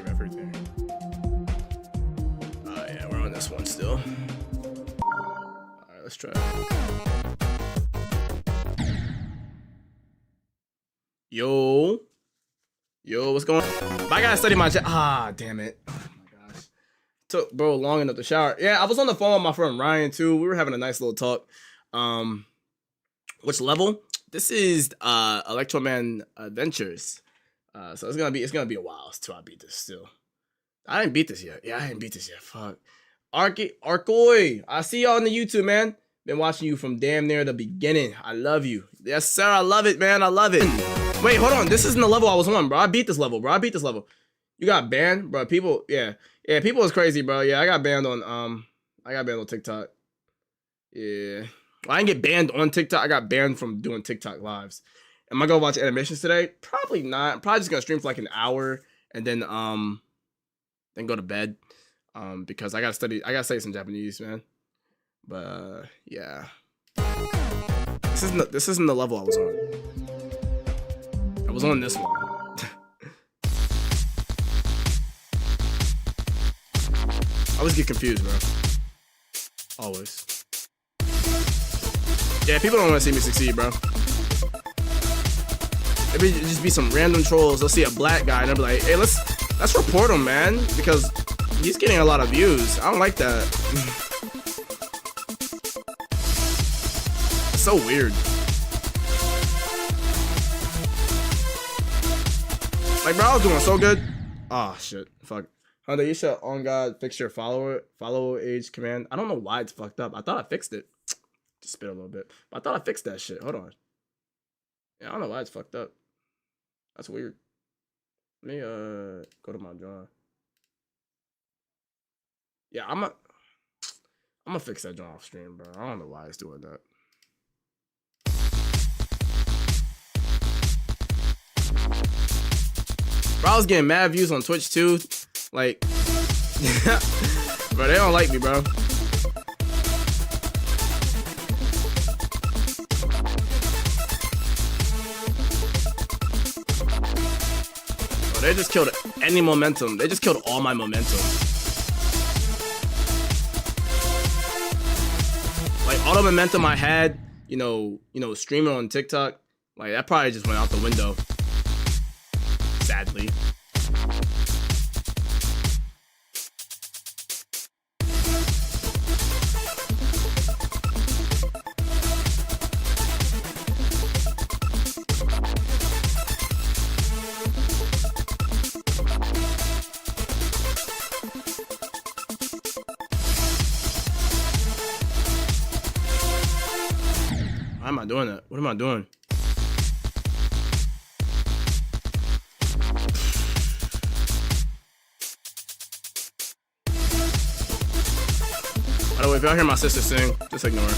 Everything. Oh yeah, we're on this one still. Alright, let's try it. Yo, what's going on? I gotta study my damn it. Oh my gosh. Took bro long enough to shower. Yeah, I was on the phone with my friend Ryan too. We were having a nice little talk. Which level? This is Electroman Adventures. So it's gonna be a while till I beat this still. I didn't beat this yet. Yeah, I didn't beat this yet. Fuck. Arkoy, I see y'all on the YouTube, man. Been watching you from damn near the beginning. I love you. Yes, sir. I love it, man. I love it. Wait, hold on. This isn't the level I was on, bro. I beat this level, bro. I beat this level. You got banned, bro. People, yeah, people was crazy, bro. Yeah, I got banned on TikTok. Yeah. Well, I didn't get banned on TikTok. I got banned from doing TikTok lives. Am I gonna watch animations today? Probably not. I'm probably just gonna stream for like an hour and then go to bed. Because I gotta study some Japanese, man. But yeah. This isn't the level I was on. I was on this one. I always get confused, bro. Always. Yeah, people don't want to see me succeed, bro. Maybe just be some random trolls. They'll see a black guy and they'll be like, hey, let's report him, man, because he's getting a lot of views. I don't like that. It's so weird. Like, bro, I was doing so good. Oh shit, fuck. Hunter, you should on God fix your follow age command. I don't know why it's fucked up. I thought I fixed it. Just spit a little bit. But I thought I fixed that shit. Hold on. Yeah, I don't know why it's fucked up. That's weird. Let me go to my drawing. Yeah, I'm gonna fix that drawing off stream, bro. I don't know why it's doing that. Bro, I was getting mad views on Twitch too. Like, bro, they don't like me, bro. They just killed any momentum. They just killed all my momentum. Like all the momentum I had, you know, streaming on TikTok, like that probably just went out the window. Sadly. Why am I doing that? What am I doing? By the way, if y'all hear my sister sing, just ignore her.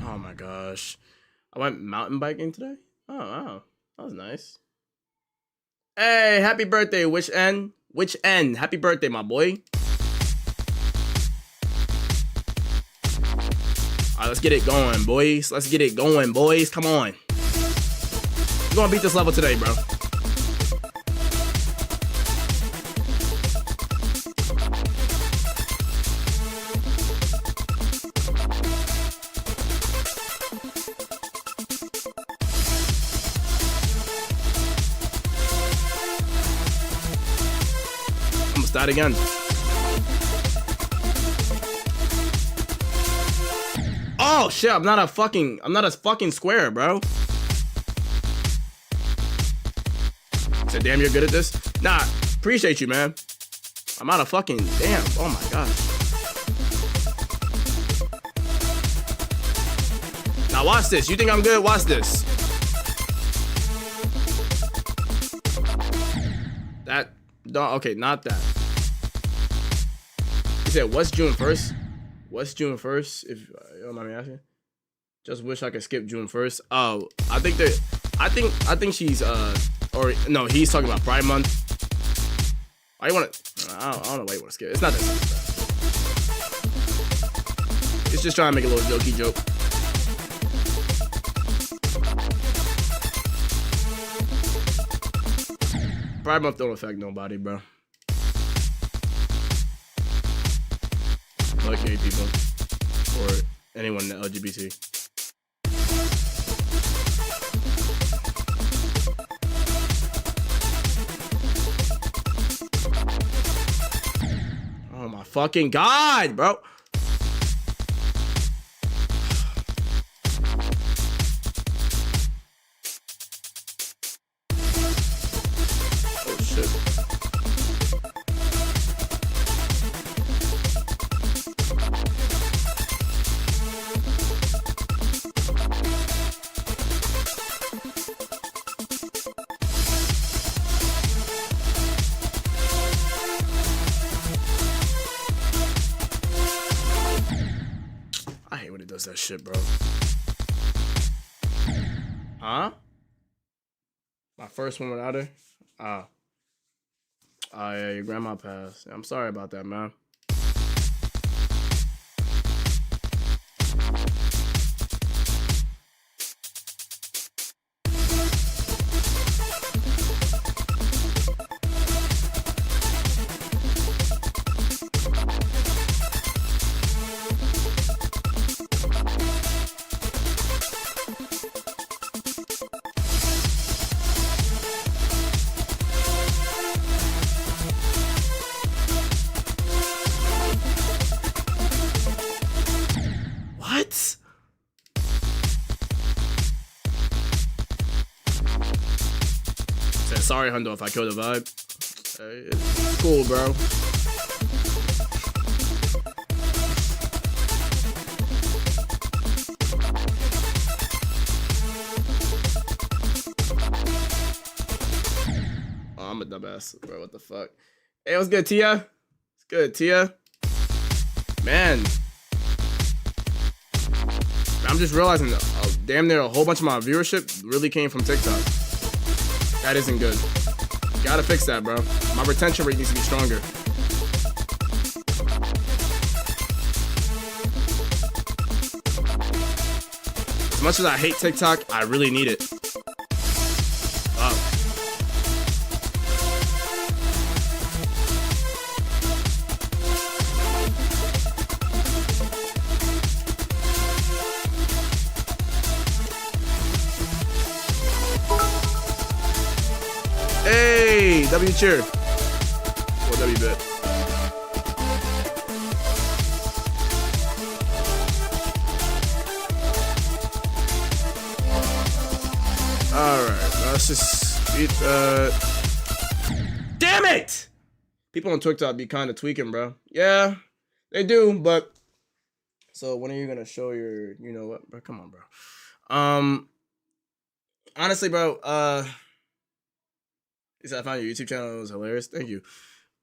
Oh my gosh. I went mountain biking today? Oh, wow. That was nice. Hey, happy birthday, which end? Which end? Happy birthday, my boy. Alright, let's get it going, boys. Let's get it going, boys. Come on. We're gonna beat this level today, bro. Start again. Oh shit, I'm not a fucking square, bro. So damn, you're good at this? Nah, appreciate you, man. I'm not a fucking damn. Oh my gosh. Now watch this. You think I'm good? Watch this. That, no, okay, not that. You said, what's June 1st? What's June 1st? If you don't mind me asking. Just wish I could skip June 1st. Oh, I think she's, or no, he's talking about Pride Month. I don't know why you want to skip. It's not that simple. It's just trying to make a little jokey joke. Pride Month don't affect nobody, bro. Like gay people or anyone in the LGBT. Oh my fucking god, bro. Oh shit. I hate when it does that shit, bro. Huh? My first one without her? Oh, yeah, your grandma passed. I'm sorry about that, man. What? Said sorry, Hundo, if I killed the vibe. It's cool, bro. Oh, I'm a dumbass, bro. What the fuck? Hey, what's good, Tia? It's good, Tia. Man. I'm just realizing damn near a whole bunch of my viewership really came from TikTok. That isn't good. Gotta fix that, bro. My retention rate needs to be stronger. As much as I hate TikTok, I really need it. Hey, W cheer. Or W bit. Alright, let's just beat that. Damn it! People on TikTok be kind of tweaking, bro. Yeah, they do, but. So when are you gonna show your, you know what, bro? Come on, bro. Honestly, bro, he said I found your YouTube channel. It was hilarious. Thank you.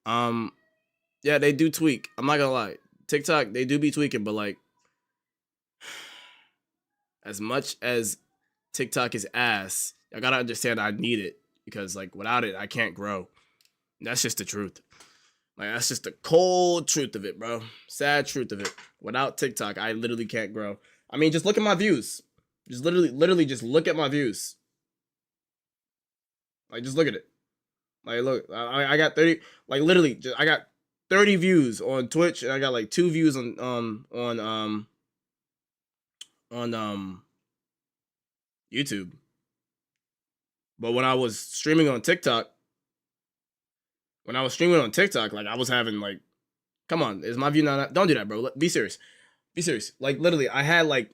Yeah, they do tweak. I'm not gonna lie. TikTok, they do be tweaking, but like, as much as TikTok is ass, I gotta understand I need it because like without it, I can't grow. That's just the truth. Like that's just the cold truth of it, bro. Sad truth of it. Without TikTok, I literally can't grow. I mean, just look at my views. Just literally just look at my views. Like, just look at it. Like, look, I got 30, like, literally, just, I got 30 views on Twitch, and I got, like, 2 views on YouTube. But when I was streaming on TikTok, like, I was having, like, come on, is my view not, don't do that, bro. Be serious. Be serious. Like, literally, I had, like,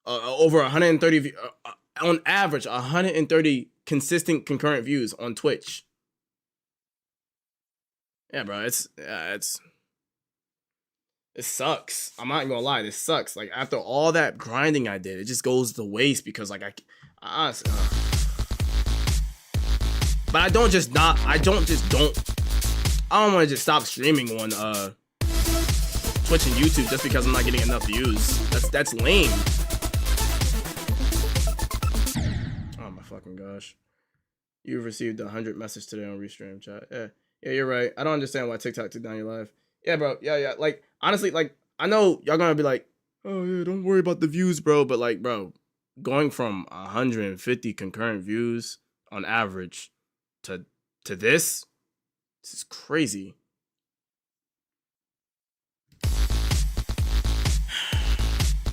over 130, on average, 130 consistent concurrent views on Twitch. Yeah, bro, it sucks. I'm not gonna lie, this sucks. Like after all that grinding I did, it just goes to waste because like But I don't want to just stop streaming on Twitch and YouTube just because I'm not getting enough views. That's lame. Oh my fucking gosh. You've received 100 messages today on Restream chat. Yeah, you're right. I don't understand why TikTok took down your live. Yeah, bro. Yeah. Like, honestly, like, I know y'all gonna be like, oh yeah, don't worry about the views, bro. But like, bro, going from 150 concurrent views on average to this is crazy.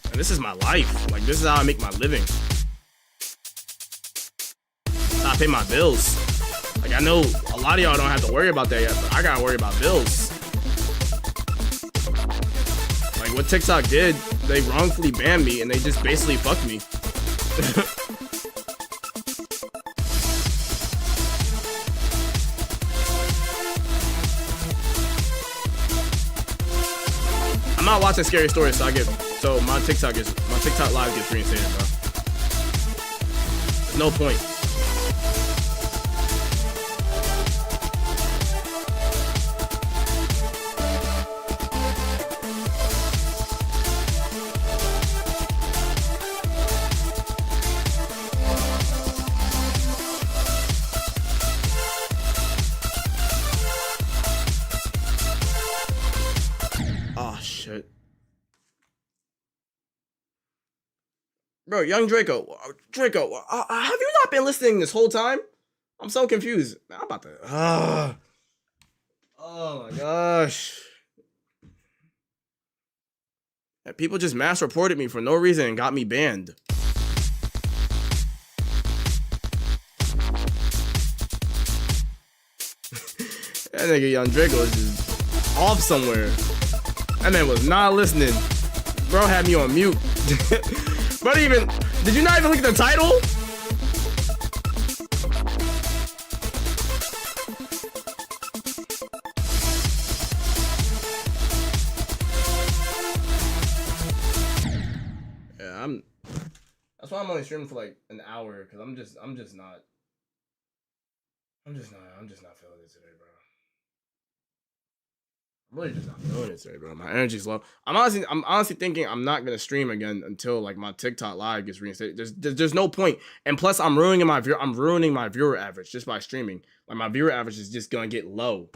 And this is my life. Like, this is how I make my living. That's how I pay my bills. Like, I know a lot of y'all don't have to worry about that yet, but I gotta worry about bills. Like, what TikTok did, they wrongfully banned me and they just basically fucked me. I'm not watching scary stories, so my TikTok live gets reinstated, bro. There's no point. Oh shit. Bro, young Draco, have you not been listening this whole time? I'm so confused. Man, I'm about to. Oh my gosh. And people just mass reported me for no reason and got me banned. That nigga young Draco is just off somewhere. That man was not listening. Bro had me on mute. But did you not even look at the title? Yeah, that's why I'm only streaming for like an hour, because I'm just not feeling it today, bro. I'm really just not feeling it today, bro. My energy's low. I'm honestly thinking I'm not gonna stream again until like my TikTok live gets reinstated. There's no point. And plus, I'm ruining my viewer average just by streaming. Like, my viewer average is just gonna get low.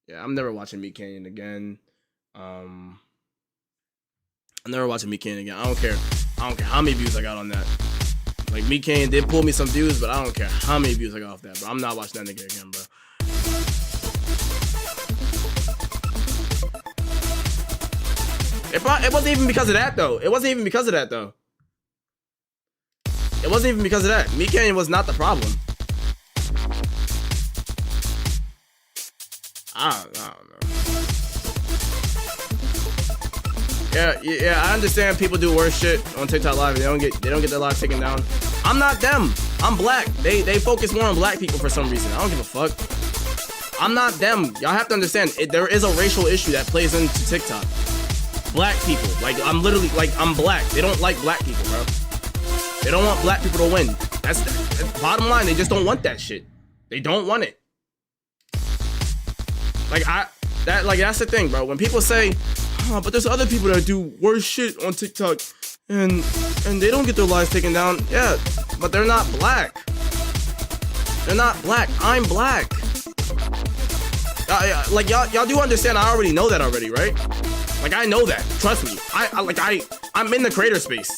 Yeah, I'm never watching Meat Canyon again. I'm never watching Meat Canyon again. I don't care how many views I got on that. Like, Meat Canyon did pull me some views, but I don't care how many views I got off that, bro. I'm not watching that nigga again, bro. It wasn't even because of that, though. It wasn't even because of that. Meat Canyon was not the problem. I don't know. Yeah, I understand people do worse shit on TikTok Live. They don't get their lives taken down. I'm not them. I'm black. They focus more on black people for some reason. I don't give a fuck. I'm not them. Y'all have to understand, there is a racial issue that plays into TikTok. Black people. Like, I'm black. They don't like black people, bro. They don't want black people to win. That's bottom line. They just don't want that shit. They don't want it. That's the thing, bro. When people say, oh, but there's other people that do worse shit on TikTok and they don't get their lives taken down. Yeah, but they're not black. They're not black. I'm black. Like, y'all do understand, I already know that already, right? Like, I know that. Trust me. I'm in the creator space.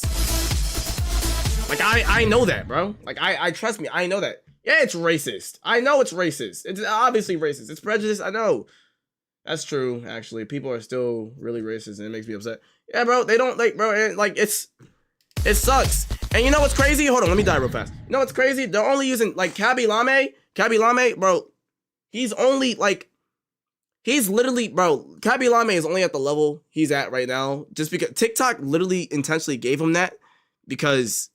Like, I know that, bro. Like, I trust me. I know that. Yeah, it's racist. I know it's racist. It's obviously racist. It's prejudice. I know. That's true, actually. People are still really racist, and it makes me upset. Yeah, bro, they don't, like, bro, it sucks. And you know what's crazy? Hold on, let me die real fast. You know what's crazy? They're only using, like, Kaby Lame, bro, he's literally, bro, Kaby Lame is only at the level he's at right now, just because TikTok literally intentionally gave him that, because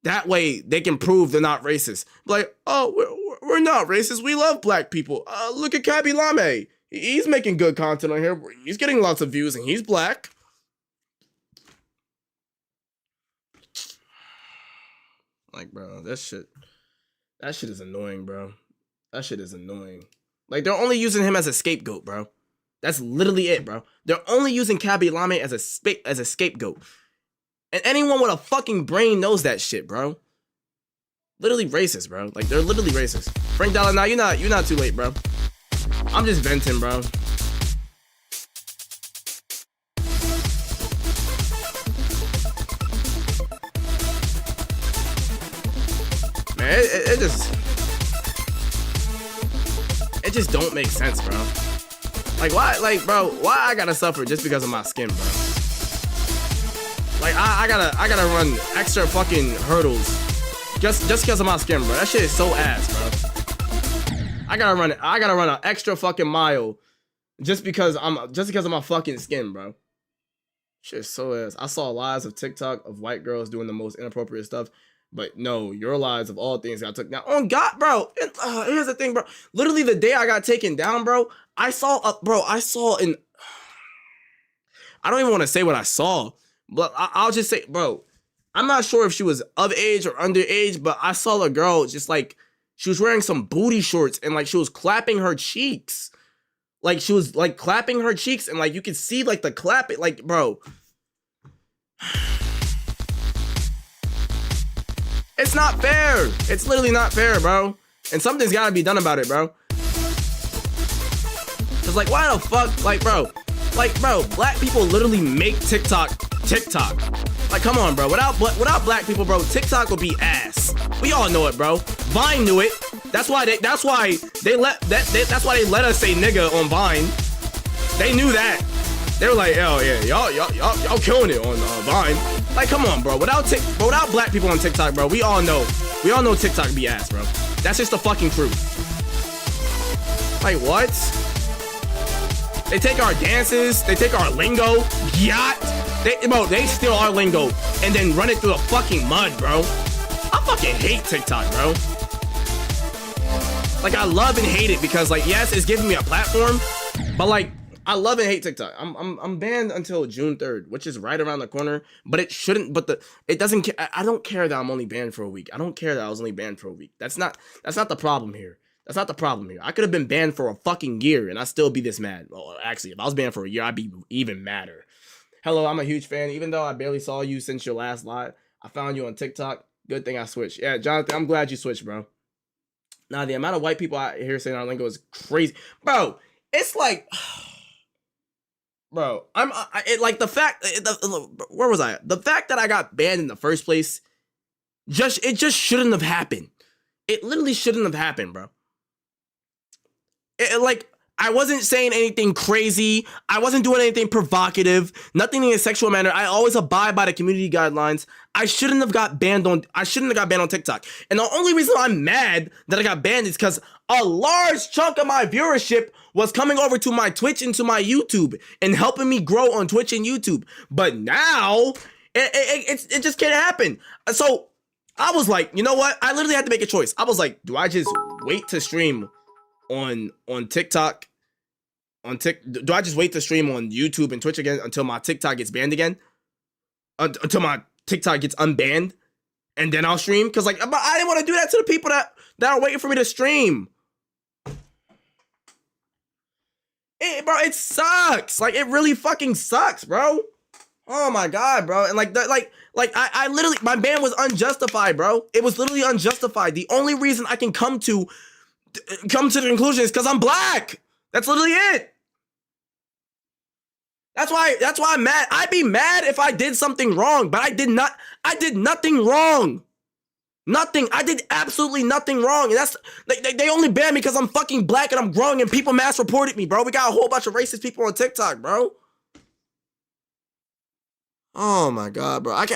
that way they can prove they're not racist. Like, oh, we're not racist. We love black people. Look at Kaby Lame. He's making good content on here. He's getting lots of views and he's black. Like, bro, that shit is annoying, bro. That shit is annoying. Like, they're only using him as a scapegoat, bro. That's literally it, bro. They're only using Kabilame as a scapegoat. And anyone with a fucking brain knows that shit, bro. Literally racist, bro. Like, they're literally racist. Frank Dollar, nah, you're not too late, bro. I'm just venting, bro. Man, it just don't make sense, bro. Like, why, like, bro, why I gotta suffer just because of my skin, bro? Like, I gotta run extra fucking hurdles just because of my skin, bro. That shit is so ass, bro. I gotta run an extra fucking mile just because of my fucking skin, bro. Shit is so ass. I saw lives of TikTok of white girls doing the most inappropriate stuff. But no, your lives of all things got took down. On God, bro. Here's the thing, bro. Literally the day I got taken down, bro, I saw in... I don't even want to say what I saw, but I'll just say, bro, I'm not sure if she was of age or underage, but I saw a girl just like, she was wearing some booty shorts and like she was clapping her cheeks. Like she was like clapping her cheeks and like you could see like the clap it, like, bro. It's not fair. It's literally not fair, bro. And something's gotta be done about it, bro. Cause like, why the fuck, like, bro, black people literally make TikTok. Like, come on, bro. Without black people, bro, TikTok would be ass. We all know it, bro. Vine knew it. That's why they let us say nigga on Vine. They knew that. They were like, oh yeah, y'all killing it on Vine. Like, come on, bro. Without black people on TikTok, bro, we all know TikTok be ass, bro. That's just the fucking truth. Like, what? They take our dances, they take our lingo, yacht. They steal our lingo and then run it through the fucking mud, bro. I fucking hate TikTok, bro. Like, I love and hate it because, like, yes, it's giving me a platform, but like, I love and hate TikTok. I'm banned until June 3rd, which is right around the corner. But it shouldn't. But it doesn't. I don't care that I'm only banned for a week. I don't care that I was only banned for a week. That's not the problem here. That's not the problem here. I could have been banned for a fucking year and I'd still be this mad. Well, actually, if I was banned for a year, I'd be even madder. Hello, I'm a huge fan. Even though I barely saw you since your last live, I found you on TikTok. Good thing I switched. Yeah, Jonathan, I'm glad you switched, bro. Now the amount of white people out here saying our lingo is crazy, bro. It's like. Bro, like the fact, where was I? The fact that I got banned in the first place, it just shouldn't have happened. It literally shouldn't have happened, bro. Like, I wasn't saying anything crazy. I wasn't doing anything provocative. Nothing in a sexual manner. I always abide by the community guidelines. I shouldn't have got banned on TikTok. And the only reason I'm mad that I got banned is because a large chunk of my viewership was coming over to my Twitch and to my YouTube and helping me grow on Twitch and YouTube. But now it just can't happen. So I was like, you know what? I literally had to make a choice. I was like, do I just wait to stream on TikTok? Do I just wait to stream on YouTube and Twitch again until my TikTok gets banned again? Until my TikTok gets unbanned, and then I'll stream? Because like, I didn't want to do that to the people that are waiting for me to stream. Bro, it sucks. Like, it really fucking sucks, bro. Oh my god, bro. And like, I literally, my ban was unjustified, bro. It was literally unjustified. The only reason I can come to the conclusion is because I'm black. That's literally it. That's why I'm mad. I'd be mad if I did something wrong, but I did nothing wrong. Nothing. I did absolutely nothing wrong. And that's, they only banned me because I'm fucking black and I'm growing and people mass reported me, bro. We got a whole bunch of racist people on TikTok, bro. Oh my god, bro. I'm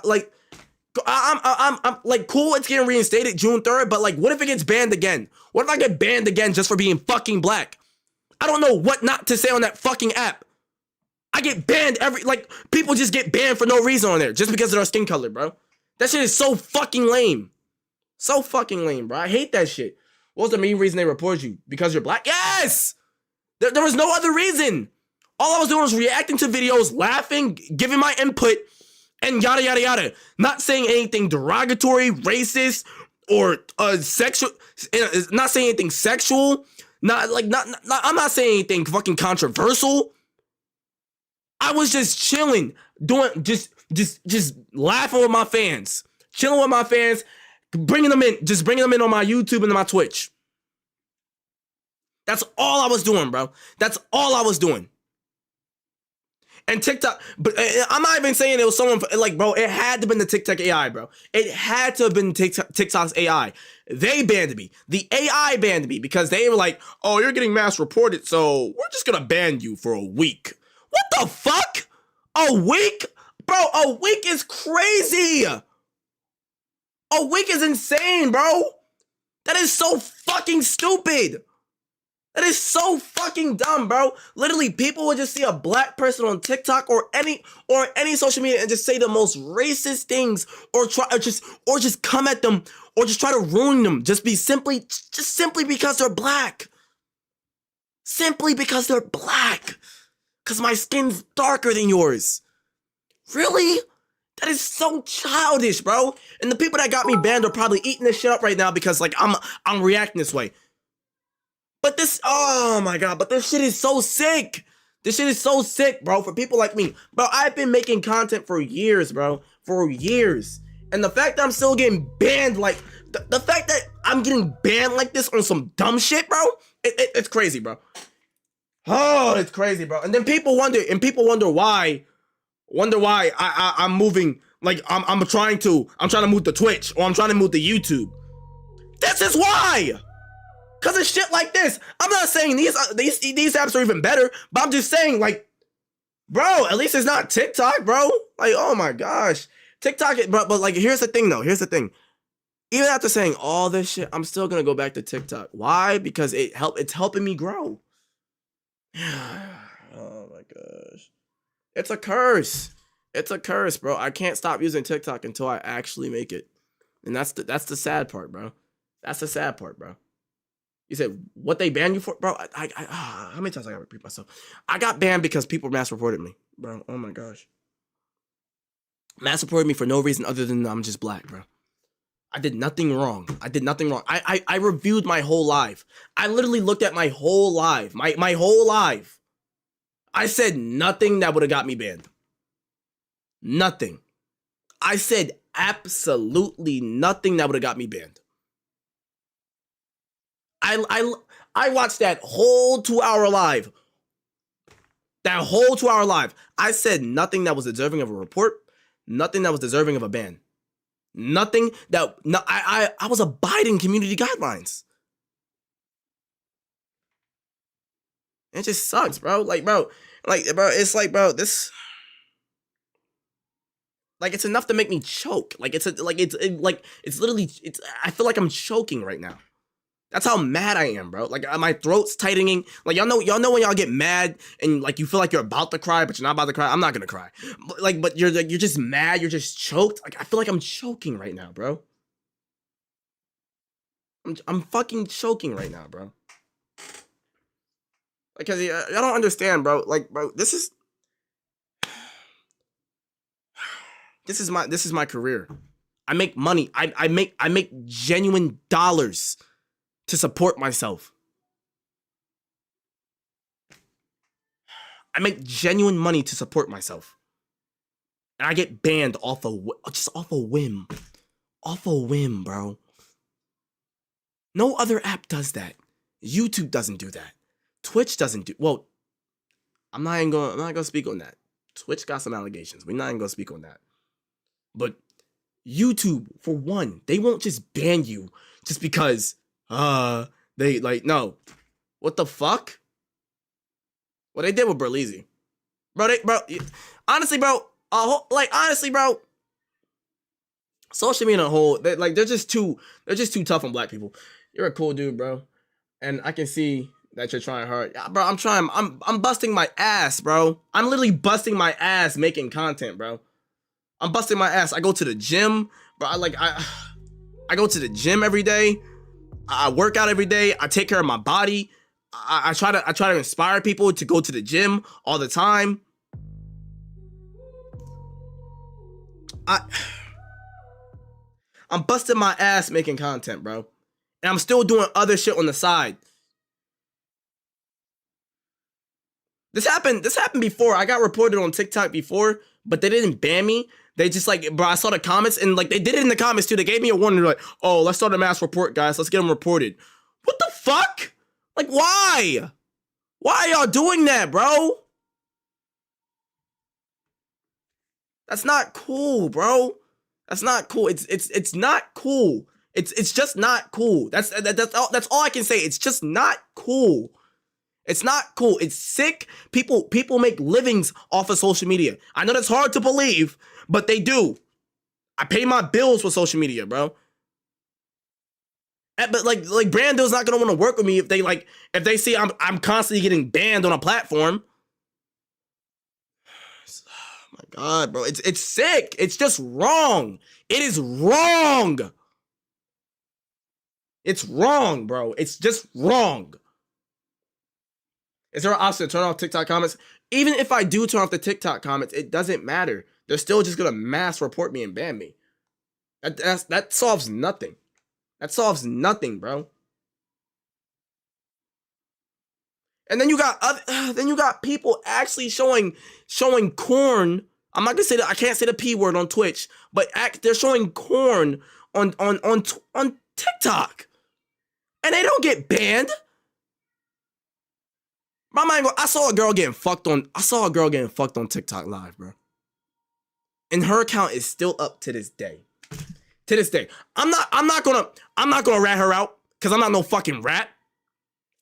like, cool, it's getting reinstated June 3rd, but like, what if it gets banned again? What if I get banned again just for being fucking black? I don't know what not to say on that fucking app. I get banned people just get banned for no reason on there just because of their skin color, bro. That shit is so fucking lame. So fucking lame, bro. I hate that shit. What was the main reason they reported you? Because you're black? Yes! There was no other reason. All I was doing was reacting to videos, laughing, giving my input, and yada yada yada. Not saying anything derogatory, racist, or sexual. Not saying anything sexual. Not I'm not saying anything fucking controversial. I was just chilling, doing just laughing with my fans, chilling with my fans, bringing them in on my YouTube and my Twitch. That's all I was doing, bro. That's all I was doing. And TikTok, but I'm not even saying it was someone, like, bro, it had to have been the TikTok AI, bro. It had to have been TikTok's AI. They banned me. The AI banned me because they were like, oh, you're getting mass reported, so we're just gonna ban you for a week. What the fuck? A week? Bro, a week is crazy. A week is insane, bro. That is so fucking stupid. That is so fucking dumb, bro. Literally, people would just see a black person on TikTok or any social media and just say the most racist things, or just come at them, or just try to ruin them, just simply because they're black. Simply because they're black. Because my skin's darker than yours. Really? That is so childish, bro. And the people that got me banned are probably eating this shit up right now because, like, I'm reacting this way. But this, oh my God, but this shit is so sick. This shit is so sick, bro, for people like me. Bro, I've been making content for years, bro. For years. And the fact that I'm still getting banned, like, the fact that I'm getting banned like this on some dumb shit, bro, it's crazy, bro. Oh, it's crazy, bro. And then people wonder why I'm moving, like, I'm trying to move to Twitch, or I'm trying to move to YouTube. This is why. Cause of shit like this. I'm not saying these apps are even better, but I'm just saying, like, bro, at least it's not TikTok, bro. Like, oh my gosh, TikTok. But like, here's the thing, though. Here's the thing. Even after saying all this shit, I'm still gonna go back to TikTok. Why? Because it's helping me grow. Oh my gosh, it's a curse. It's a curse, bro. I can't stop using TikTok until I actually make it, and that's the sad part, bro. That's the sad part, bro. You said, what they banned you for? Bro, how many times I gotta repeat myself? I got banned because people mass reported me, bro. Oh my gosh. Mass reported me for no reason other than I'm just black, bro. I did nothing wrong. I reviewed my whole life. I literally looked at my whole life. My whole life. I said nothing that would have got me banned. Nothing. I said absolutely nothing that would have got me banned. I watched that whole 2-hour live. That whole 2-hour live. I said nothing that was deserving of a report. Nothing that was deserving of a ban. Nothing that... No, I was abiding community guidelines. It just sucks, bro. Bro, it's like, bro, this... Like, it's enough to make me choke. Like, it's literally... I feel like I'm choking right now. That's how mad I am, bro. Like, my throat's tightening. Like, y'all know when y'all get mad and, like, you feel like you're about to cry, but you're not about to cry. I'm not gonna cry. But you're just mad. You're just choked. Like, I feel like I'm choking right now, bro. I'm fucking choking right now, bro. Because y'all don't understand, bro. Like, bro, this is my career. I make money. I make genuine dollars to support myself. I make genuine money to support myself. And I get banned off a whim. Off a whim, bro. No other app does that. YouTube doesn't do that. Twitch doesn't do... Well, I'm not gonna speak on that. Twitch got some allegations. We're not even gonna speak on that. But YouTube, for one, they won't just ban you just because... they, like, no. What the fuck? What they did with Berleezy. Honestly, bro, social media on a whole, they're just too tough on black people. You're a cool dude, bro. And I can see that you're trying hard. Yeah, bro, I'm busting my ass, bro. I'm literally busting my ass making content, bro. I'm busting my ass. I go to the gym, bro. I go to the gym every day. I work out every day. I take care of my body. I try to inspire people to go to the gym all the time. I'm busting my ass making content, bro. And I'm still doing other shit on the side. This happened before. I got reported on TikTok before, but they didn't ban me. They just like, bro, I saw the comments and like they did it in the comments too. They gave me a warning. They're like, oh, let's start a mass report, guys. Let's get them reported. What the fuck? Like, why? Why are y'all doing that, bro? That's not cool, bro. That's not cool. It's not cool. It's just not cool. That's all I can say. It's just not cool. It's not cool. It's sick. People make livings off of social media. I know that's hard to believe, but they do. I pay my bills with social media, bro. But like Brando's not gonna want to work with me if they see I'm constantly getting banned on a platform. Oh my God, bro. It's sick. It's just wrong. It is wrong. It's wrong, bro. It's just wrong. Is there an option to turn off TikTok comments? Even if I do turn off the TikTok comments, it doesn't matter. They're still just gonna mass report me and ban me. That solves nothing. That solves nothing, bro. And then you got people actually showing corn. I'm not gonna say that. I can't say the P word on Twitch, but they're showing corn on TikTok, and they don't get banned. My mind I saw a girl getting fucked on TikTok live, bro. And her account is still up to this day. To this day. I'm not gonna rat her out, because I'm not no fucking rat.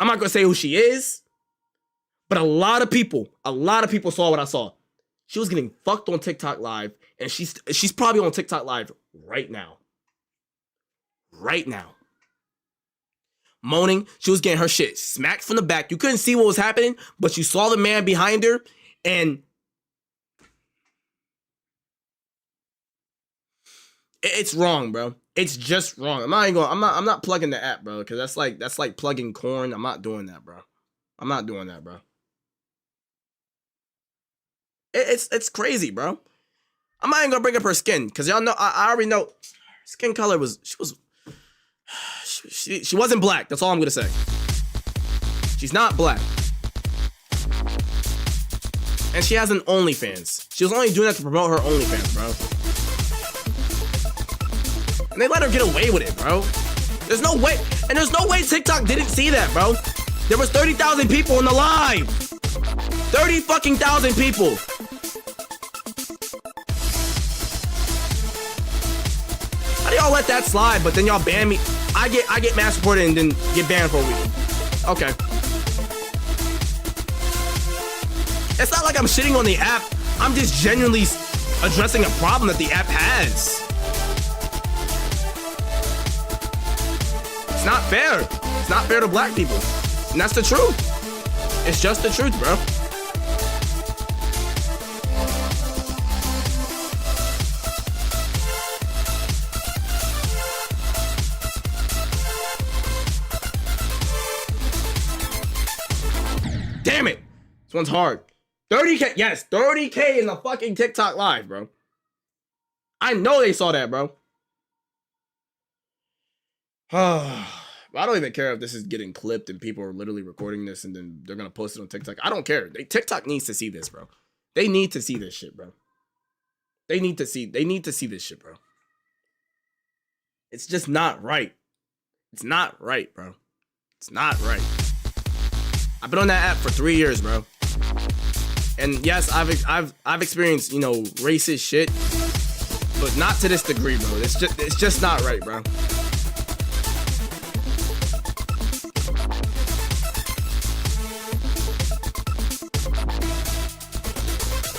I'm not gonna say who she is. But a lot of people saw what I saw. She was getting fucked on TikTok live, and she's probably on TikTok live right now. Right now. Moaning. She was getting her shit smacked from the back. You couldn't see what was happening, but you saw the man behind her, and it's wrong, bro. It's just wrong. I'm not plugging the app, bro, because that's like plugging corn. I'm not doing that, bro. I'm not doing that, bro. It's crazy, bro. I'm not even gonna bring up her skin, because y'all know I already know skin color she wasn't black. That's all I'm gonna say. She's not black. And she has an OnlyFans. She was only doing that to promote her OnlyFans, bro. And they let her get away with it, bro. There's no way TikTok didn't see that, bro. There was 30,000 people in the live. 30 fucking thousand people. How do y'all let that slide, but then y'all ban me? I get mass reported and then get banned for a week. Okay. It's not like I'm shitting on the app. I'm just genuinely addressing a problem that the app has. It's not fair. It's not fair to black people. And that's the truth. It's just the truth, bro. Damn it. This one's hard. 30K. Yes, 30K in the fucking TikTok live, bro. I know they saw that, bro. I don't even care if this is getting clipped and people are literally recording this and then they're gonna post it on TikTok. I don't care. TikTok needs to see this, bro. They need to see this shit, bro. They need to see this shit, bro. It's just not right. It's not right, bro. It's not right. I've been on that app for 3 years, bro. And yes, I've experienced, racist shit, but not to this degree, bro. It's just not right, bro.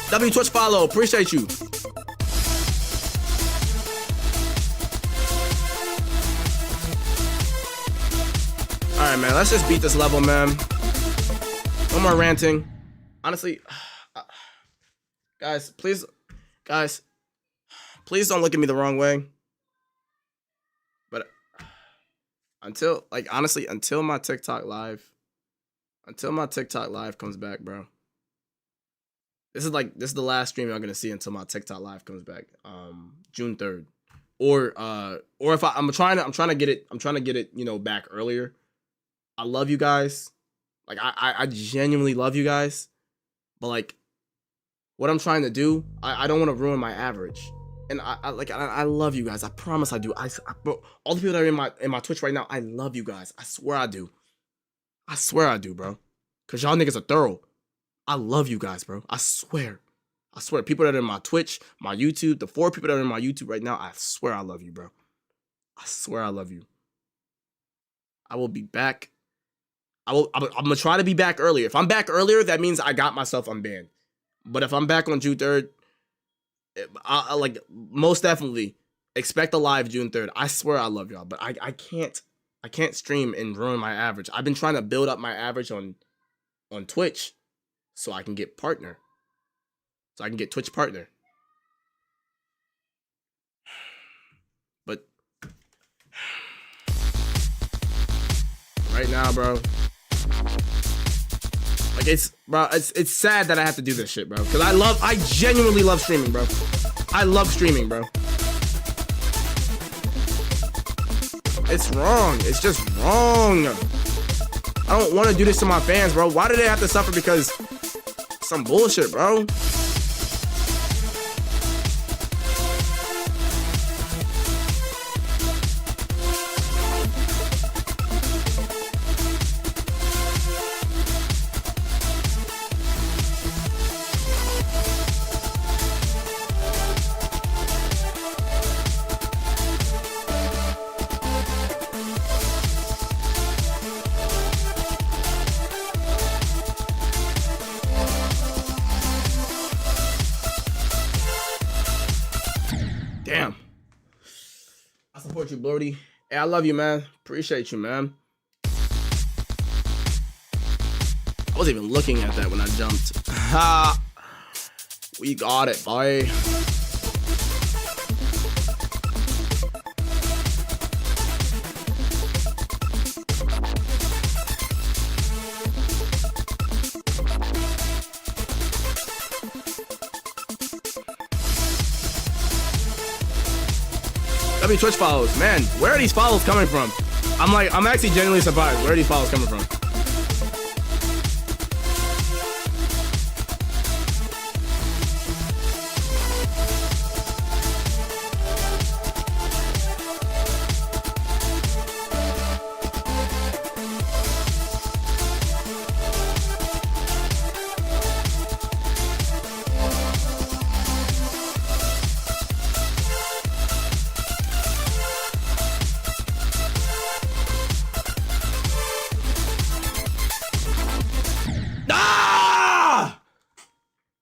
W Twitch follow, appreciate you. All right, man. Let's just beat this level, man. No more ranting. Honestly, guys, please don't look at me the wrong way. But until my TikTok live comes back, bro. This is the last stream y'all gonna see until my TikTok live comes back. June 3rd. Or if I'm trying to get it, you know, back earlier. I love you guys. Like I genuinely love you guys. But like what I'm trying to do, I don't want to ruin my average. And I love you guys. I promise I do. Bro, all the people that are in my Twitch right now, I love you guys. I swear I do. I swear I do, bro. Cause y'all niggas are thorough. I love you guys, bro. I swear. I swear. People that are in my Twitch, my YouTube, the 4 people that are in my YouTube right now, I swear I love you, bro. I swear I love you. I will be back. I'm gonna try to be back earlier. If I'm back earlier, that means I got myself unbanned. But if I'm back on June 3rd, I like most definitely expect a live June 3rd. I swear I love y'all, but I can't stream and ruin my average. I've been trying to build up my average on Twitch so I can get partner. So I can get Twitch partner. But right now, bro, like it's sad that I have to do this shit, bro. Cause I genuinely love streaming, bro. I love streaming, bro. It's wrong. It's just wrong. I don't want to do this to my fans, bro. Why do they have to suffer because some bullshit, bro? Damn. I support you, Bloody. Hey, I love you, man. Appreciate you, man. I wasn't even looking at that when I jumped. Ha! We got it, boy. Twitch follows, man. Where are these follows coming from? I'm actually genuinely surprised. Where are these follows coming from?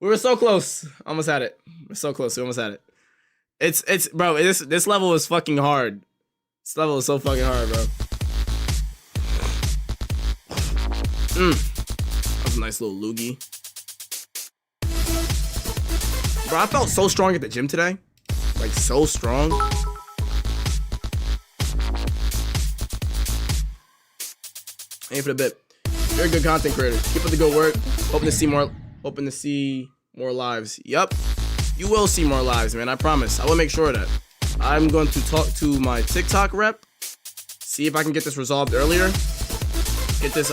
We were so close. Almost had it. We're so close. We almost had it. It's bro, this level is fucking hard. This level is so fucking hard, bro. That was a nice little loogie. Bro, I felt so strong at the gym today. Like, so strong. Aim for the bit. You're a good content creator. Keep up the good work. Hoping to see more lives. Yup. You will see more lives, man. I promise. I will make sure of that. I'm going to talk to my TikTok rep. See if I can get this resolved earlier. Get this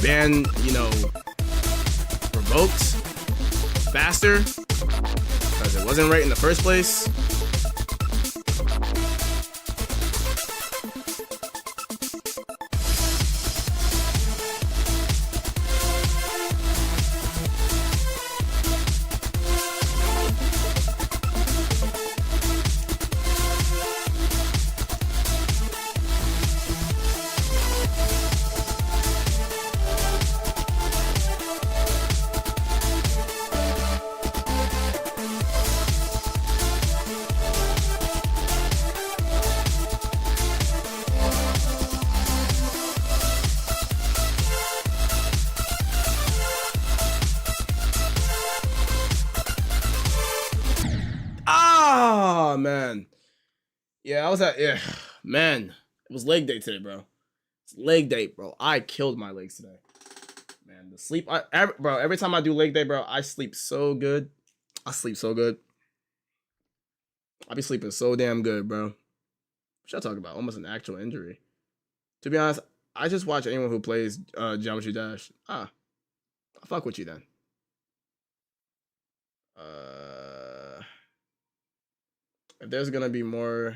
ban, you know, revoked faster. Because it wasn't right in the first place. Oh, man. Yeah, I was at, yeah, man. It was leg day today, bro. It's leg day, bro. I killed my legs today. Man. man, the sleep, bro. Every time I do leg day, bro, I sleep so good. I sleep so good. I be sleeping so damn good, bro. What should I talk about? Almost an actual injury. To be honest, I just watch anyone who plays Geometry Dash. I'll fuck with you then. If there's gonna be more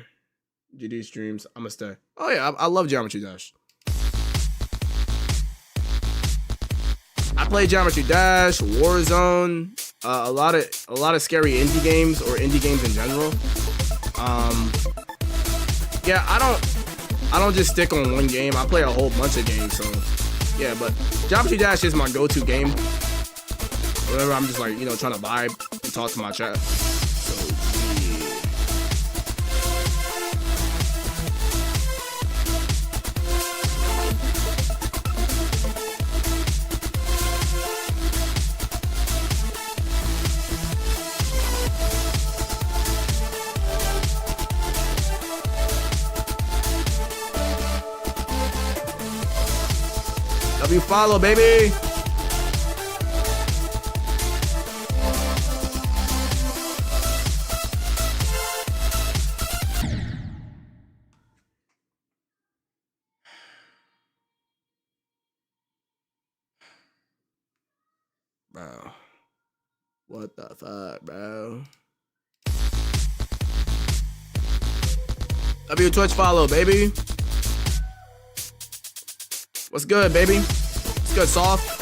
GD streams, I'm gonna stay. Oh yeah, I love Geometry Dash. I play Geometry Dash, Warzone, a lot of scary indie games or indie games in general. Yeah, I don't just stick on one game. I play a whole bunch of games. So yeah, but Geometry Dash is my go-to game. Whenever I'm just like, you know, trying to vibe and talk to my chat. So W follow, baby. Bro. What the fuck, bro? W Twitch follow, baby. What's good, baby? What's good, soft?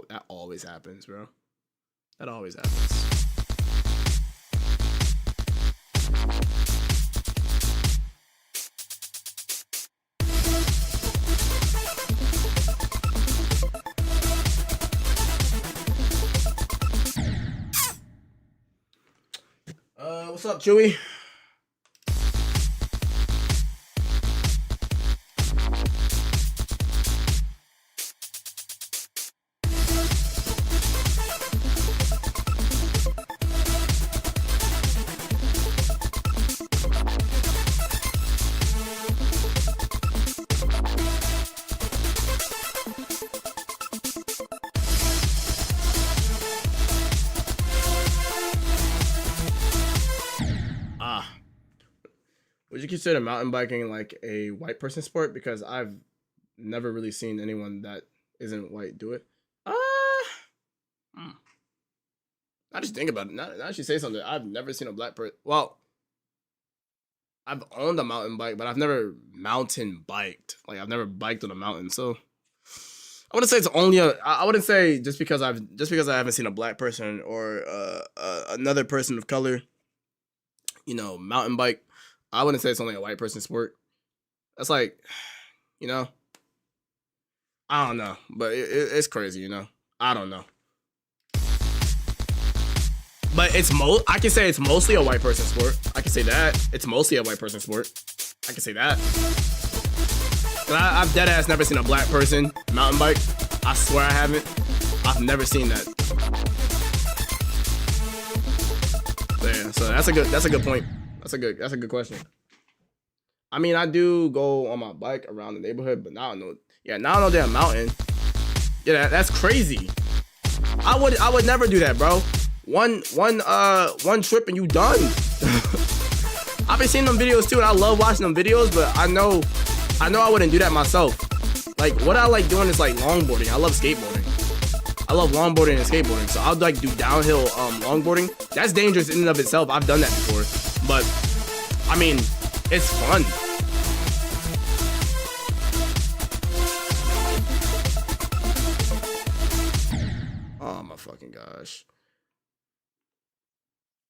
That always happens, bro. That always happens. What's up, Chewy? Would you consider mountain biking like a white person sport? Because I've never really seen anyone that isn't white do it. I just think about it. Now she say something. I've never seen a black person. Well, I've owned a mountain bike, but I've never mountain biked. Like I've never biked on a mountain. So I wouldn't say it's only I wouldn't say just because I haven't seen a black person or another person of color, you know, mountain bike. I wouldn't say it's only a white person sport. That's like, you know, I don't know, but it's crazy, you know. I don't know, but I can say it's mostly a white person sport. I can say that it's mostly a white person sport. I can say that. But I've dead ass never seen a black person mountain bike. I swear I haven't. I've never seen that. So yeah, so that's a good point. That's a good question. I mean, I do go on my bike around the neighborhood, but now I know damn mountain. Yeah, that's crazy. I would never do that, bro. One trip and you done. I've been seeing them videos too, and I love watching them videos, but I know I wouldn't do that myself. Like what I like doing is like longboarding. I love skateboarding. I love longboarding and skateboarding, so I'll like do downhill longboarding. That's dangerous in and of itself. I've done that before, but I mean, it's fun. Oh my fucking gosh.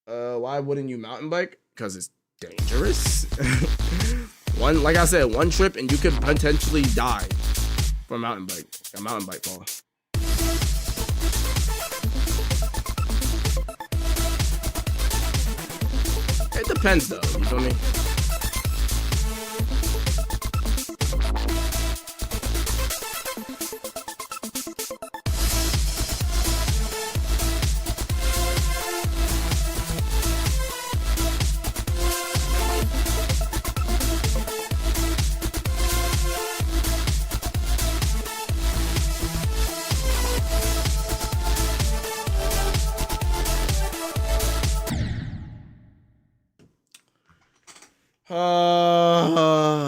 Why wouldn't you mountain bike? Because it's dangerous. Like I said, one trip and you could potentially die from a mountain bike fall. It depends though. You feel me?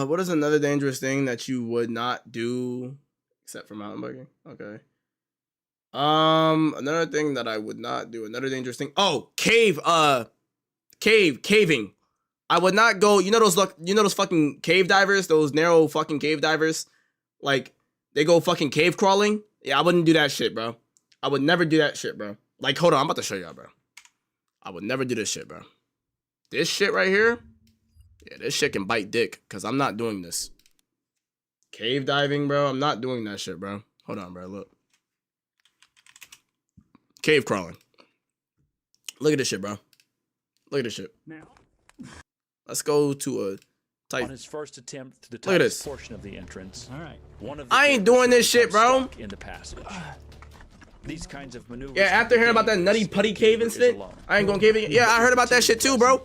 What is another dangerous thing that you would not do except for mountain biking? Okay. Another thing that I would not do, another dangerous thing. Oh, caving. I would not go, you know those fucking cave divers, those narrow fucking cave divers? Like, they go fucking cave crawling? Yeah, I wouldn't do that shit, bro. I would never do that shit, bro. Like, hold on, I'm about to show y'all, bro. I would never do this shit, bro. This shit right here, yeah, this shit can bite dick, because I'm not doing this. Cave diving, bro, I'm not doing that shit, bro. Hold on, bro, look. Cave crawling. Look at this shit, bro. Look at this shit. Now, let's go to a tight. On his first attempt to the look at this portion of the entrance. All right. One of the I ain't doing this shit, bro. In the passage. These kinds of maneuvers. Yeah, after hearing about that nutty putty cave incident, I ain't going caving. Yeah, I heard about that shit too, bro.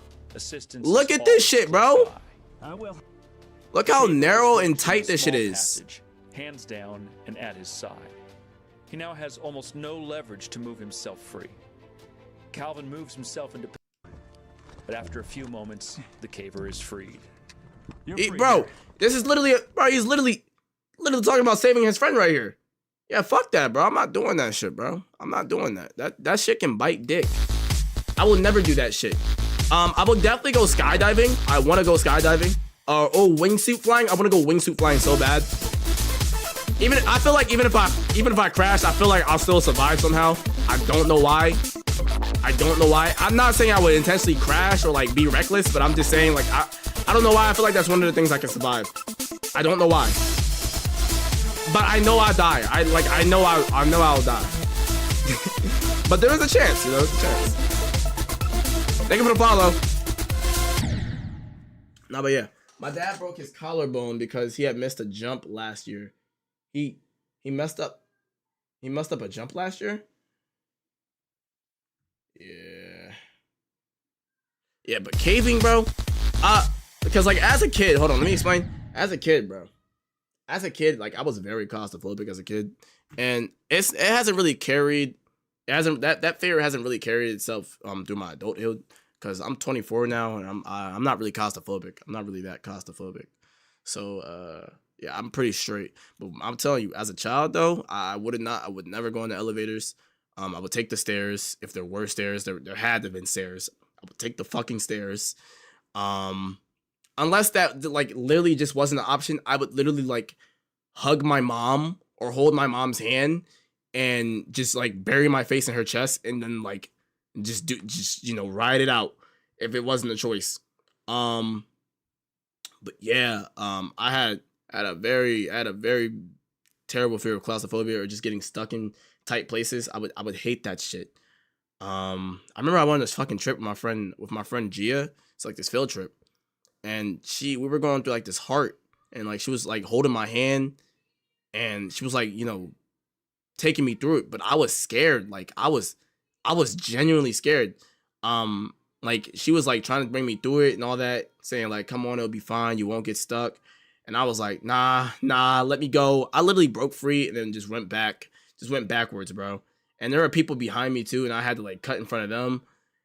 Look at this shit, bro. I will. Look how narrow and tight this shit is. Hands down and at his side. He now has almost no leverage to move himself free. Calvin moves himself into position, but after a few moments, the caver is freed. Bro, this is literally, bro, he's literally talking about saving his friend right here. Yeah, fuck that, bro. I'm not doing that shit, bro. I'm not doing that. That shit can bite dick. I will never do that shit. I will definitely go skydiving. I want to go skydiving. Oh, wingsuit flying. I want to go wingsuit flying so bad. I feel like even if I crash, I feel like I'll still survive somehow. I don't know why. I'm not saying I would intentionally crash or like be reckless, but I'm just saying like I don't know why. I feel like that's one of the things I can survive. I don't know why. But I know I die. I know I'll die. But there is a chance, you know, there's a chance. Thank you for the follow. No, but yeah. My dad broke his collarbone because he had missed a jump last year. He messed up. He messed up a jump last year? Yeah. Yeah, but caving, bro. Because like as a kid, hold on, let me explain. As a kid, bro. As a kid, like I was very claustrophobic as a kid, and it hasn't really carried. That fear hasn't really carried itself through my adulthood. Because I'm 24 now, and I'm not really claustrophobic. I'm not really that claustrophobic. So yeah, I'm pretty straight. But I'm telling you, as a child though, I would never go into elevators. I would take the stairs if there were stairs. There had to have been stairs. I would take the fucking stairs. Unless that like literally just wasn't an option, I would literally like hug my mom or hold my mom's hand and just like bury my face in her chest and then like just you know, ride it out if it wasn't a choice. But yeah, I had a very terrible fear of claustrophobia or just getting stuck in tight places. I would hate that shit. I remember I went on this fucking trip with my friend Gia. It's like this field trip. And we were going through like this heart, and like she was like holding my hand, and she was like, you know, taking me through it. But I was scared. Like I was genuinely scared. Like she was like trying to bring me through it and all that, saying like, come on, it'll be fine. You won't get stuck. And I was like, nah, let me go. I literally broke free and then just went backwards, bro. And there were people behind me too, and I had to like cut in front of them.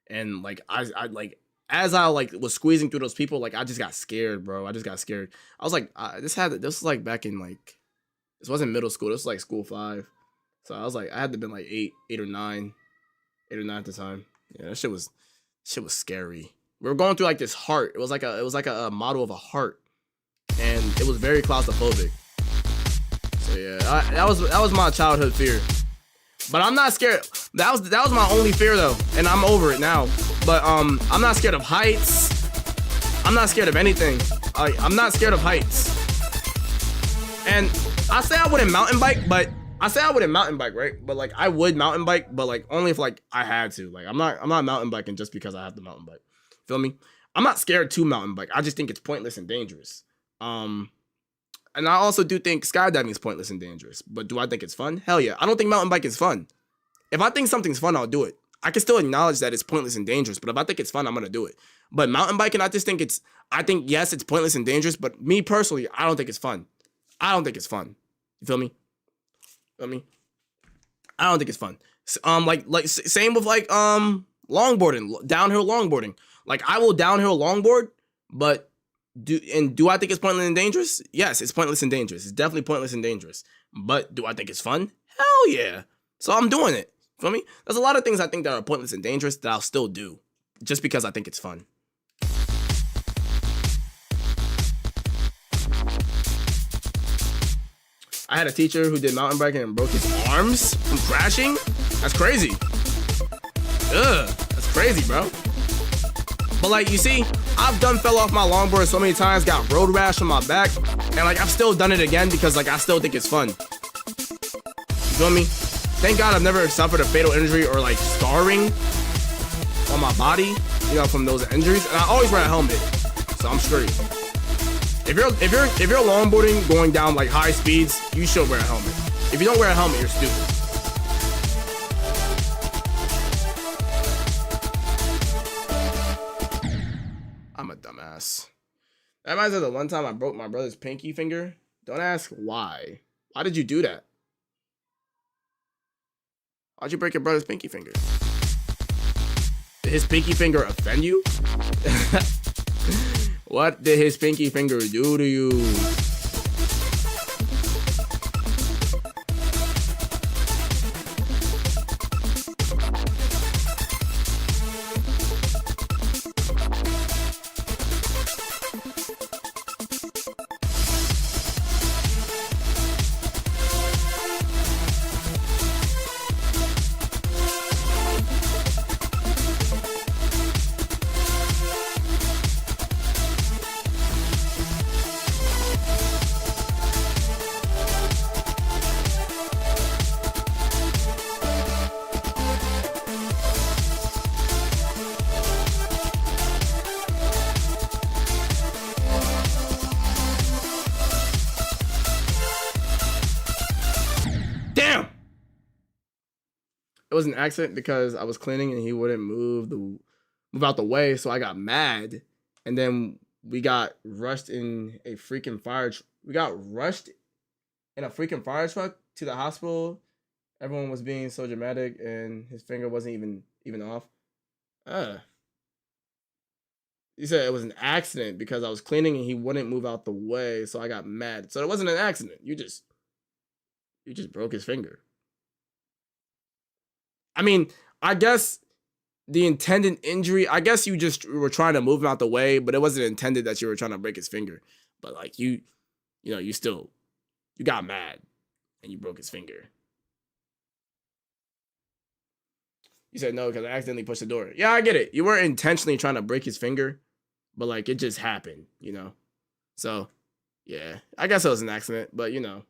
And like I like. As I like was squeezing through those people, like I just got scared, bro. I just got scared. I was like, this was like back in like, this wasn't middle school. This was like school 5. So I was like, I had to been like 8 or 9 at the time. Yeah, that shit was scary. We were going through like this heart. It was like a model of a heart, and it was very claustrophobic. So yeah, that was my childhood fear. But I'm not scared. That was my only fear though, and I'm over it now. But I'm not scared of heights. I'm not scared of anything. I'm not scared of heights. And I say I wouldn't mountain bike, right? But like I would mountain bike, but like only if like I had to. Like I'm not mountain biking just because I have the mountain bike. Feel me? I'm not scared to mountain bike. I just think it's pointless and dangerous. And I also do think skydiving is pointless and dangerous. But do I think it's fun? Hell yeah. I don't think mountain bike is fun. If I think something's fun, I'll do it. I can still acknowledge that it's pointless and dangerous, but if I think it's fun, I'm gonna do it. But mountain biking, I think yes, it's pointless and dangerous, but me personally, I don't think it's fun. I don't think it's fun. You feel me? Feel me? I don't think it's fun. Same with longboarding, downhill longboarding. Like I will downhill longboard, but do I think it's pointless and dangerous? Yes, it's pointless and dangerous. It's definitely pointless and dangerous. But do I think it's fun? Hell yeah. So I'm doing it. Feel me? There's a lot of things I think that are pointless and dangerous that I'll still do just because I think it's fun. I had a teacher who did mountain biking and broke his arms from crashing. That's crazy. Ugh, that's crazy, bro. But like, you see, I've fell off my longboard so many times, got road rash on my back, and like I've still done it again because like I still think it's fun. You feel me? Thank God I've never suffered a fatal injury or like scarring on my body, you know, from those injuries. And I always wear a helmet, so I'm straight. If you're longboarding going down like high speeds, you should wear a helmet. If you don't wear a helmet, you're stupid. I'm a dumbass. That reminds me of the one time I broke my brother's pinky finger. Don't ask why. Why did you do that? Why'd you break your brother's pinky finger? Did his pinky finger offend you? What did his pinky finger do to you? Damn! It was an accident because I was cleaning and he wouldn't move out the way, so I got mad, and then we got rushed in a freaking fire. We got rushed in a freaking fire truck to the hospital. Everyone was being so dramatic, and his finger wasn't even off. He said it was an accident because I was cleaning and he wouldn't move out the way, so I got mad. So it wasn't an accident. You just broke his finger. I mean, I guess the intended injury, I guess you just were trying to move him out the way, but it wasn't intended that you were trying to break his finger. But like you got mad and you broke his finger. You said no because I accidentally pushed the door. Yeah, I get it. You weren't intentionally trying to break his finger, but like it just happened, you know? So yeah, I guess it was an accident, but you know,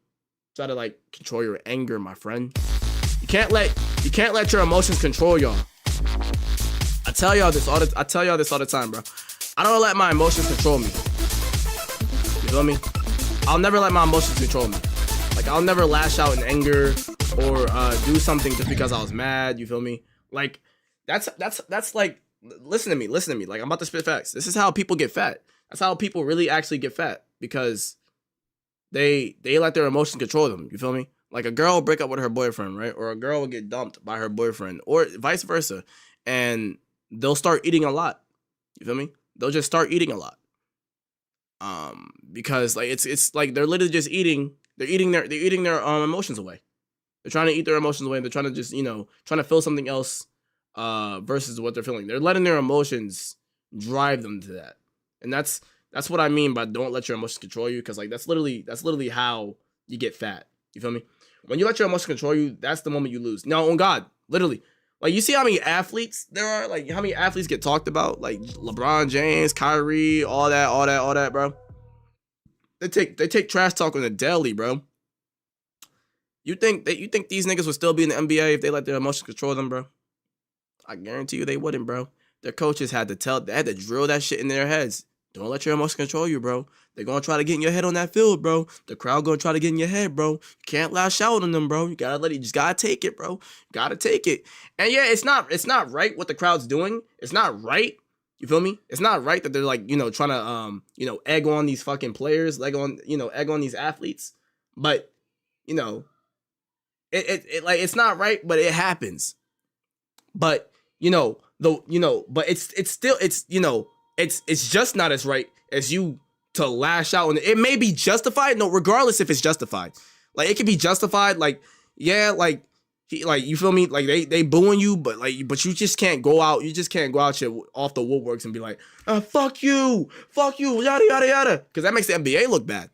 try to like control your anger, my friend. You can't let your emotions control y'all. I tell y'all this all the time, bro. I don't let my emotions control me. You feel me? I'll never let my emotions control me. Like I'll never lash out in anger or do something just because I was mad. You feel me? Like that's like listen to me. Like I'm about to spit facts. This is how people get fat. That's how people really actually get fat because they let their emotions control them. You feel me? Like a girl will break up with her boyfriend, right? Or a girl will get dumped by her boyfriend, or vice versa, and they'll start eating a lot. You feel me? They'll just start eating a lot. Because like it's like they're literally just eating. They're eating their emotions away. They're trying to eat their emotions away. They're trying to just trying to feel something else versus what they're feeling. They're letting their emotions drive them to that, and that's what I mean by don't let your emotions control you. Because like that's literally how you get fat. You feel me? When you let your emotions control you, that's the moment you lose. Now, on God, literally. Like, you see how many athletes there are? Like, how many athletes get talked about? Like, LeBron James, Kyrie, all that, bro. They take trash talk on the daily, bro. You think these niggas would still be in the NBA if they let their emotions control them, bro? I guarantee you they wouldn't, bro. their coaches had to drill that shit in their heads. Don't let your emotions control you, bro. They're gonna try to get in your head on that field, bro. The crowd gonna try to get in your head, bro. You can't lash out on them, bro. You just gotta take it, bro. Gotta take it. And yeah, it's not right what the crowd's doing. It's not right. You feel me? It's not right that they're like, trying to egg on these fucking players, egg on these athletes. But, it's not right, but it happens. But, but it's still it's just not as right as you to lash out. And it may be justified. No, regardless if it's justified. Like, it can be justified. Like, yeah, like, you feel me? Like, they booing you, but you just can't go out. You just can't go out here off the woodworks and be like, fuck you, yada, yada, yada. Because that makes the NBA look bad.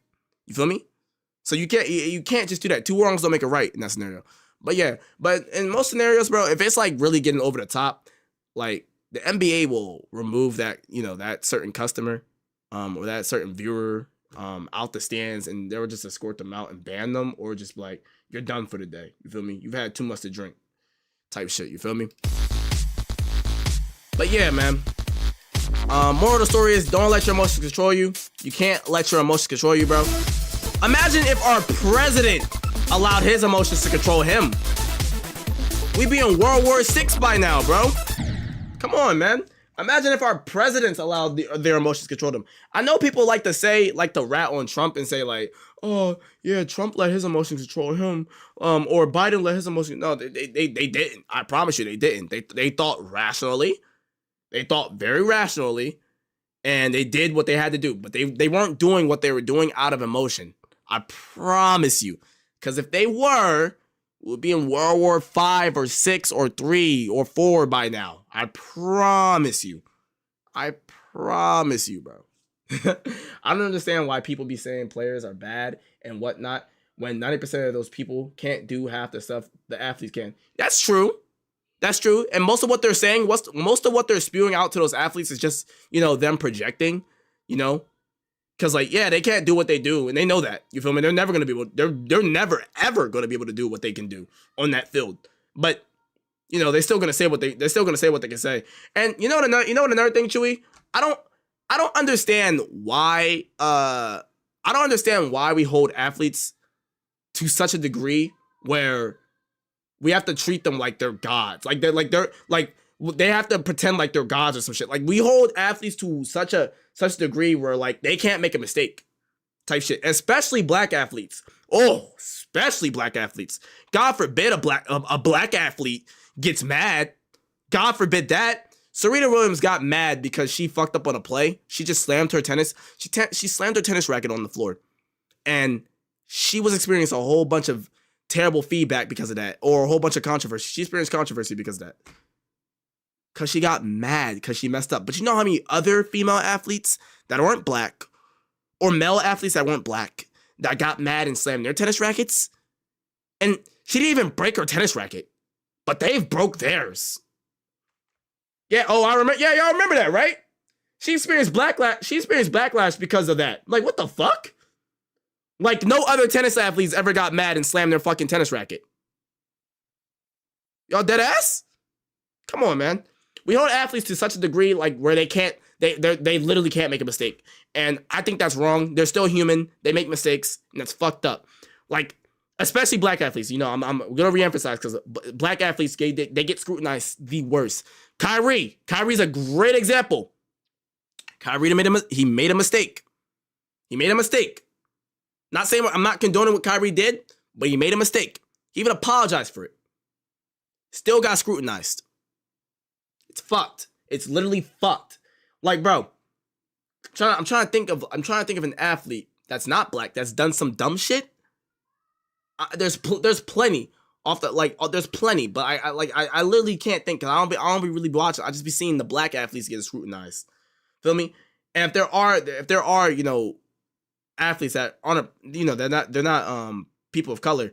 You feel me? So you can't just do that. Two wrongs don't make it right in that scenario. But yeah, but in most scenarios, bro, if it's like really getting over the top, like, the NBA will remove that, that certain customer, or that certain viewer, out the stands, and they will just escort them out and ban them, or just be like, you're done for the day. You feel me? You've had too much to drink, type shit. You feel me? But yeah, man. Moral of the story is, don't let your emotions control you. You can't let your emotions control you, bro. Imagine if our president allowed his emotions to control him. We'd be in World War VI by now, bro. Come on, man. Imagine if our presidents allowed their emotions to control them. I know people like to rat on Trump and say like, oh yeah, Trump let his emotions control him, or Biden let his emotions. No, they didn't. I promise you, they didn't. They thought rationally. They thought very rationally, and they did what they had to do. But they weren't doing what they were doing out of emotion. I promise you. Because if they were, we'll be in World War V or VI or III or IV by now. I promise you. I promise you, bro. I don't understand why people be saying players are bad and whatnot when 90% of those people can't do half the stuff the athletes can. That's true. That's true. And most of what they're saying, most of what they're spewing out to those athletes is just, them projecting, Because, like, yeah, they can't do what they do, and they know that. You feel me? They're never going to be able, they're never, ever going to be able to do what they can do on that field. But, they're still going to say what they can say. And you know what another thing, Chewy? I don't understand why, we hold athletes to such a degree where we have to treat them like they're gods. They have to pretend like they're gods or some shit. Like, we hold athletes to such a degree where, like, they can't make a mistake type shit. Especially black athletes. Oh, especially black athletes. God forbid a black athlete gets mad. God forbid that. Serena Williams got mad because she fucked up on a play. She just slammed her tennis. She slammed her tennis racket on the floor. And she was experiencing a whole bunch of terrible feedback because of that. Or a whole bunch of controversy. She experienced controversy because of that. Because she got mad because she messed up. But you know how many other female athletes that weren't black, or male athletes that weren't black, that got mad and slammed their tennis rackets? And she didn't even break her tennis racket, but they've broke theirs. Yeah, I remember. Yeah, y'all remember that, right? She experienced backlash because of that. Like, what the fuck? Like, no other tennis athletes ever got mad and slammed their fucking tennis racket. Y'all dead ass? Come on, man. We hold athletes to such a degree, like, where they literally can't make a mistake. And I think that's wrong. They're still human. They make mistakes, and that's fucked up. Like, especially black athletes. I'm going to reemphasize, because black athletes, they get scrutinized the worst. Kyrie's a great example. Kyrie made a mistake. He made a mistake. Not saying I'm not condoning what Kyrie did, but he made a mistake. He even apologized for it. Still got scrutinized. It's fucked. It's literally fucked. Like, bro, I'm trying to think of an athlete that's not black that's done some dumb shit. There's plenty there's plenty, but I literally can't think, because I don't be really watching. I just be seeing the black athletes get scrutinized. Feel me? And if there are athletes that aren't, they're not people of color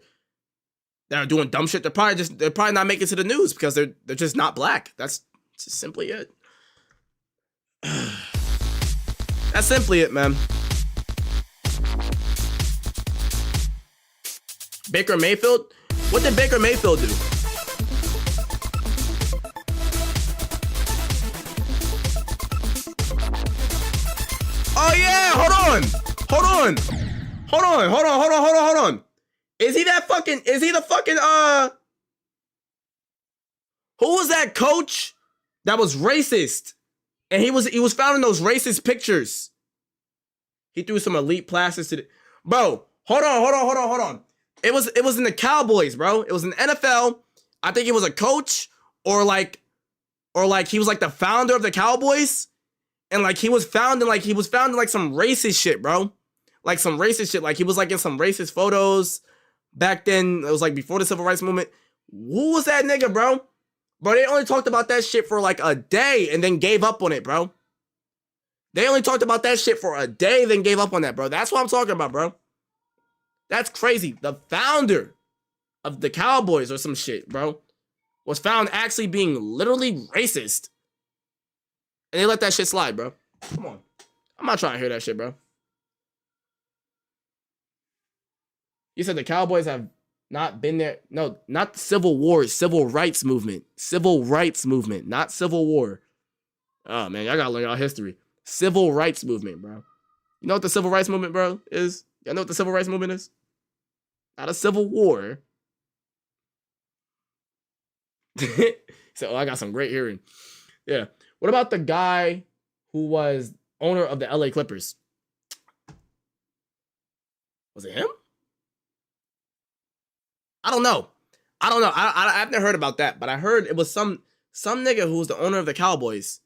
that are doing dumb shit, they're probably not making it to the news because they're just not black. That's just simply it. That's simply it, man. Baker Mayfield? What did Baker Mayfield do? Hold on. Is he the fucking, who was that coach that was racist? And he was found in those racist pictures. He threw some elite passes to the, bro, hold on. It was in the Cowboys, bro. It was in the NFL. I think he was a coach or like he was like the founder of the Cowboys. And like he was found in like some racist shit, bro. Like some racist shit. Like he was like in some racist photos back then. It was like before the civil rights movement. Who was that nigga, bro? Bro, they only talked about that shit for like a day and then gave up on it, bro. They only talked about that shit for a day, then gave up on that, bro. That's what I'm talking about, bro. That's crazy. The founder of the Cowboys or some shit, bro, was found actually being literally racist. And they let that shit slide, bro. Come on. I'm not trying to hear that shit, bro. You said the Cowboys have not been there. No, not the Civil War, civil rights movement. Civil rights movement, not Civil War. Oh, man, y'all gotta learn y'all history. Civil rights movement, bro. You know what the civil rights movement, bro, is? Y'all know what the civil rights movement is? Not a civil war. So, I got some great hearing. Yeah. What about the guy who was owner of the LA Clippers? Was it him? I don't know. I've never heard about that, but I heard it was some nigga who was the owner of the Cowboys.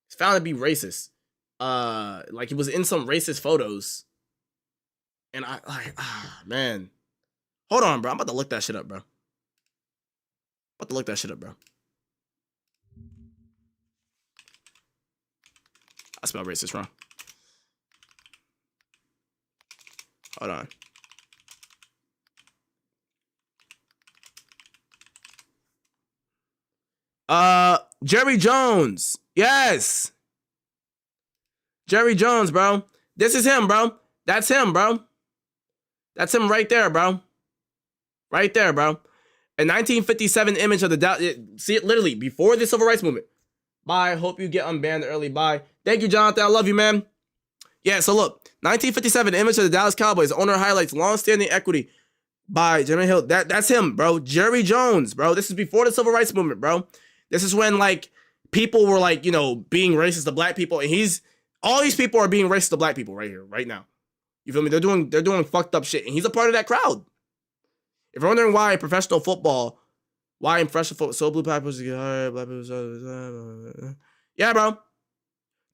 He's found to be racist. Like he was in some racist photos. And man. Hold on, bro. I'm about to look that shit up, bro. I spelled racist wrong. Hold on. Jerry Jones. Yes. Jerry Jones, bro. This is him, bro. That's him, bro. That's him right there, bro. Right there, bro. A 1957 image of the Dallas. See it literally before the civil rights movement. Bye. Hope you get unbanned early. Bye. Thank you, Jonathan. I love you, man. Yeah, so look. 1957 image of the Dallas Cowboys. Owner highlights long-standing equity by Jimmy Hill. That's him, bro. Jerry Jones, bro. This is before the civil rights movement, bro. This is when, like, people were, like, you know, being racist to black people. And all these people are being racist to black people right here, right now. You feel me? They're doing fucked up shit. And he's a part of that crowd. If you're wondering why in professional football, so blue pipers get higher, black people. Yeah, bro.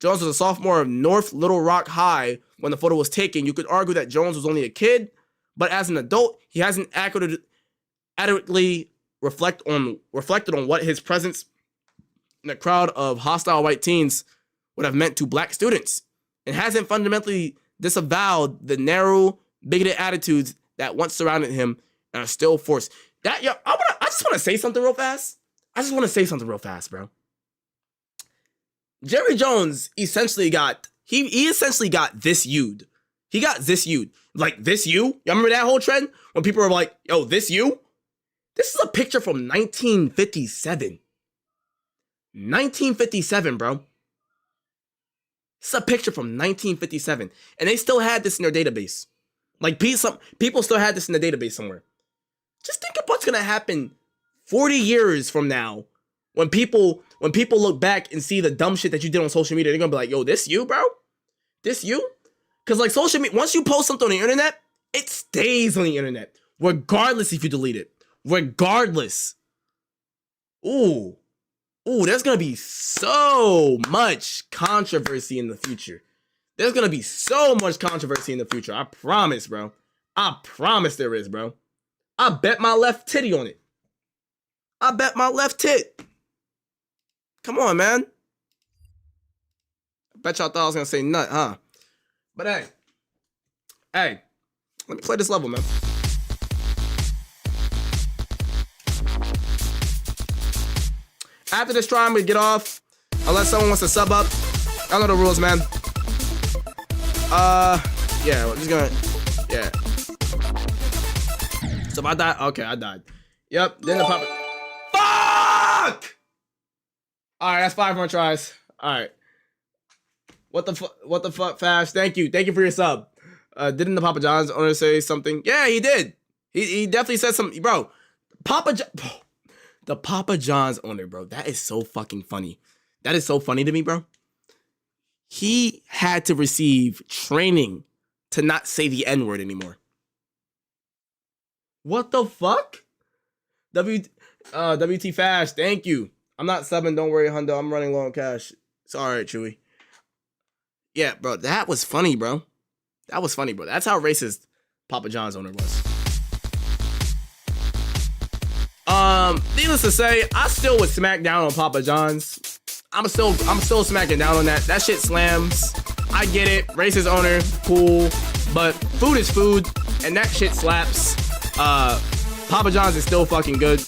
Jones was a sophomore of North Little Rock High when the photo was taken. You could argue that Jones was only a kid, but as an adult, he hasn't adequately reflected on what his presence in a crowd of hostile white teens would have meant to black students, and hasn't fundamentally disavowed the narrow, bigoted attitudes that once surrounded him and are still forced. I just want to say something real fast. Bro. Jerry Jones essentially got this you'd. He got this you'd. Like, this you? Y'all remember that whole trend? When people were like, yo, this you? This is a picture from 1957. 1957, bro. This is a picture from 1957. And they still had this in their database. Like, people still had this in the database somewhere. Just think of what's going to happen 40 years from now when people look back and see the dumb shit that you did on social media. They're going to be like, yo, this you, bro? This you? Because, like, social media, once you post something on the internet, it stays on the internet. Regardless if you delete it. Regardless. Ooh, there's going to be so much controversy in the future. There's going to be so much controversy in the future. I promise, bro. I promise there is, bro. I bet my left titty on it. I bet my left tit. Come on, man. I bet y'all thought I was going to say nut, huh? But hey, let me play this level, man. After this try, I'm going to get off. Unless someone wants to sub up. I know the rules, man. Yeah, we're just gonna, yeah. So if I die, okay, I died. Yep, then the pop. Fuck! Alright, that's 5 more tries. Alright. What the fuck, Fash? Thank you for your sub. Didn't the Papa John's owner say something? Yeah, he did. He definitely said something, bro. The Papa John's owner, bro. That is so fucking funny. That is so funny to me, bro. He had to receive training to not say the N-word anymore. What the fuck? WT Fash, thank you. I'm not subbing, don't worry, Hundo. I'm running low on cash. It's alright, Chewy. Yeah, bro, that was funny, bro. That was funny, bro. That's how racist Papa John's owner was. Needless to say, I still would smack down on Papa John's. I'm still smacking down on that. That shit slams. I get it. Racist owner, cool. But food is food, and that shit slaps. Papa John's is still fucking good.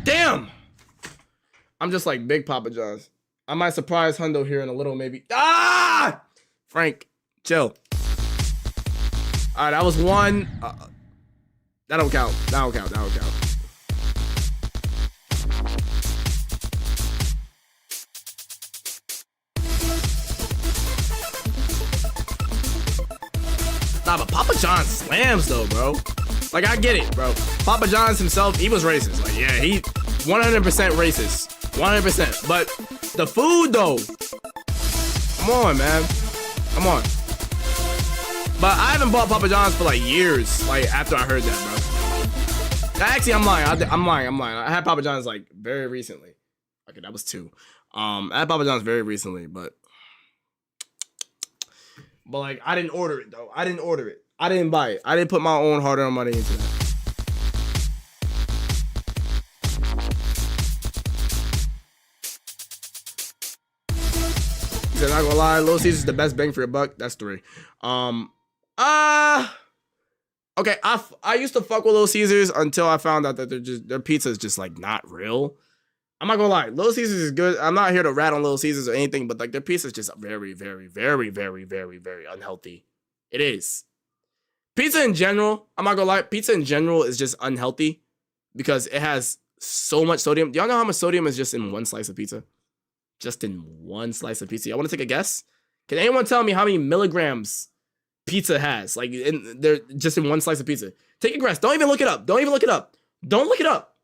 Damn! I'm just like big Papa John's. I might surprise Hundo here in a little, maybe. Ah! Frank, chill. All right, that was one. That don't count. That don't count. That don't count. Nah, but Papa John's slams though, bro. Like, I get it, bro. Papa John's himself, he was racist. Like, yeah, he 100% racist. 100%. But the food, though. Come on, man. Come on. But I haven't bought Papa John's for, like, years. Like, after I heard that, bro. Actually, I'm lying. I'm lying. I had Papa John's, like, very recently. Okay, that was 2. I had Papa John's very recently, but like, I didn't order it, though. I didn't order it. I didn't buy it. I didn't put my own hard-earned money into that. He said, not gonna lie, Little Caesars the best bang for your buck. That's 3. Okay, I used to fuck with Little Caesars until I found out that their pizza is just like not real. I'm not gonna lie, Little Caesars is good. I'm not here to rat on Little Caesars or anything, but like their pizza is just very, very, very, very, very, very unhealthy. It is. Pizza in general, I'm not gonna lie, pizza in general is just unhealthy because it has so much sodium. Do y'all know how much sodium is just in one slice of pizza? Just in one slice of pizza. Y'all wanna take a guess? Can anyone tell me how many milligrams pizza has? Like, they're just in one slice of pizza. Take a guess. Don't even look it up. Don't even look it up. Don't look it up.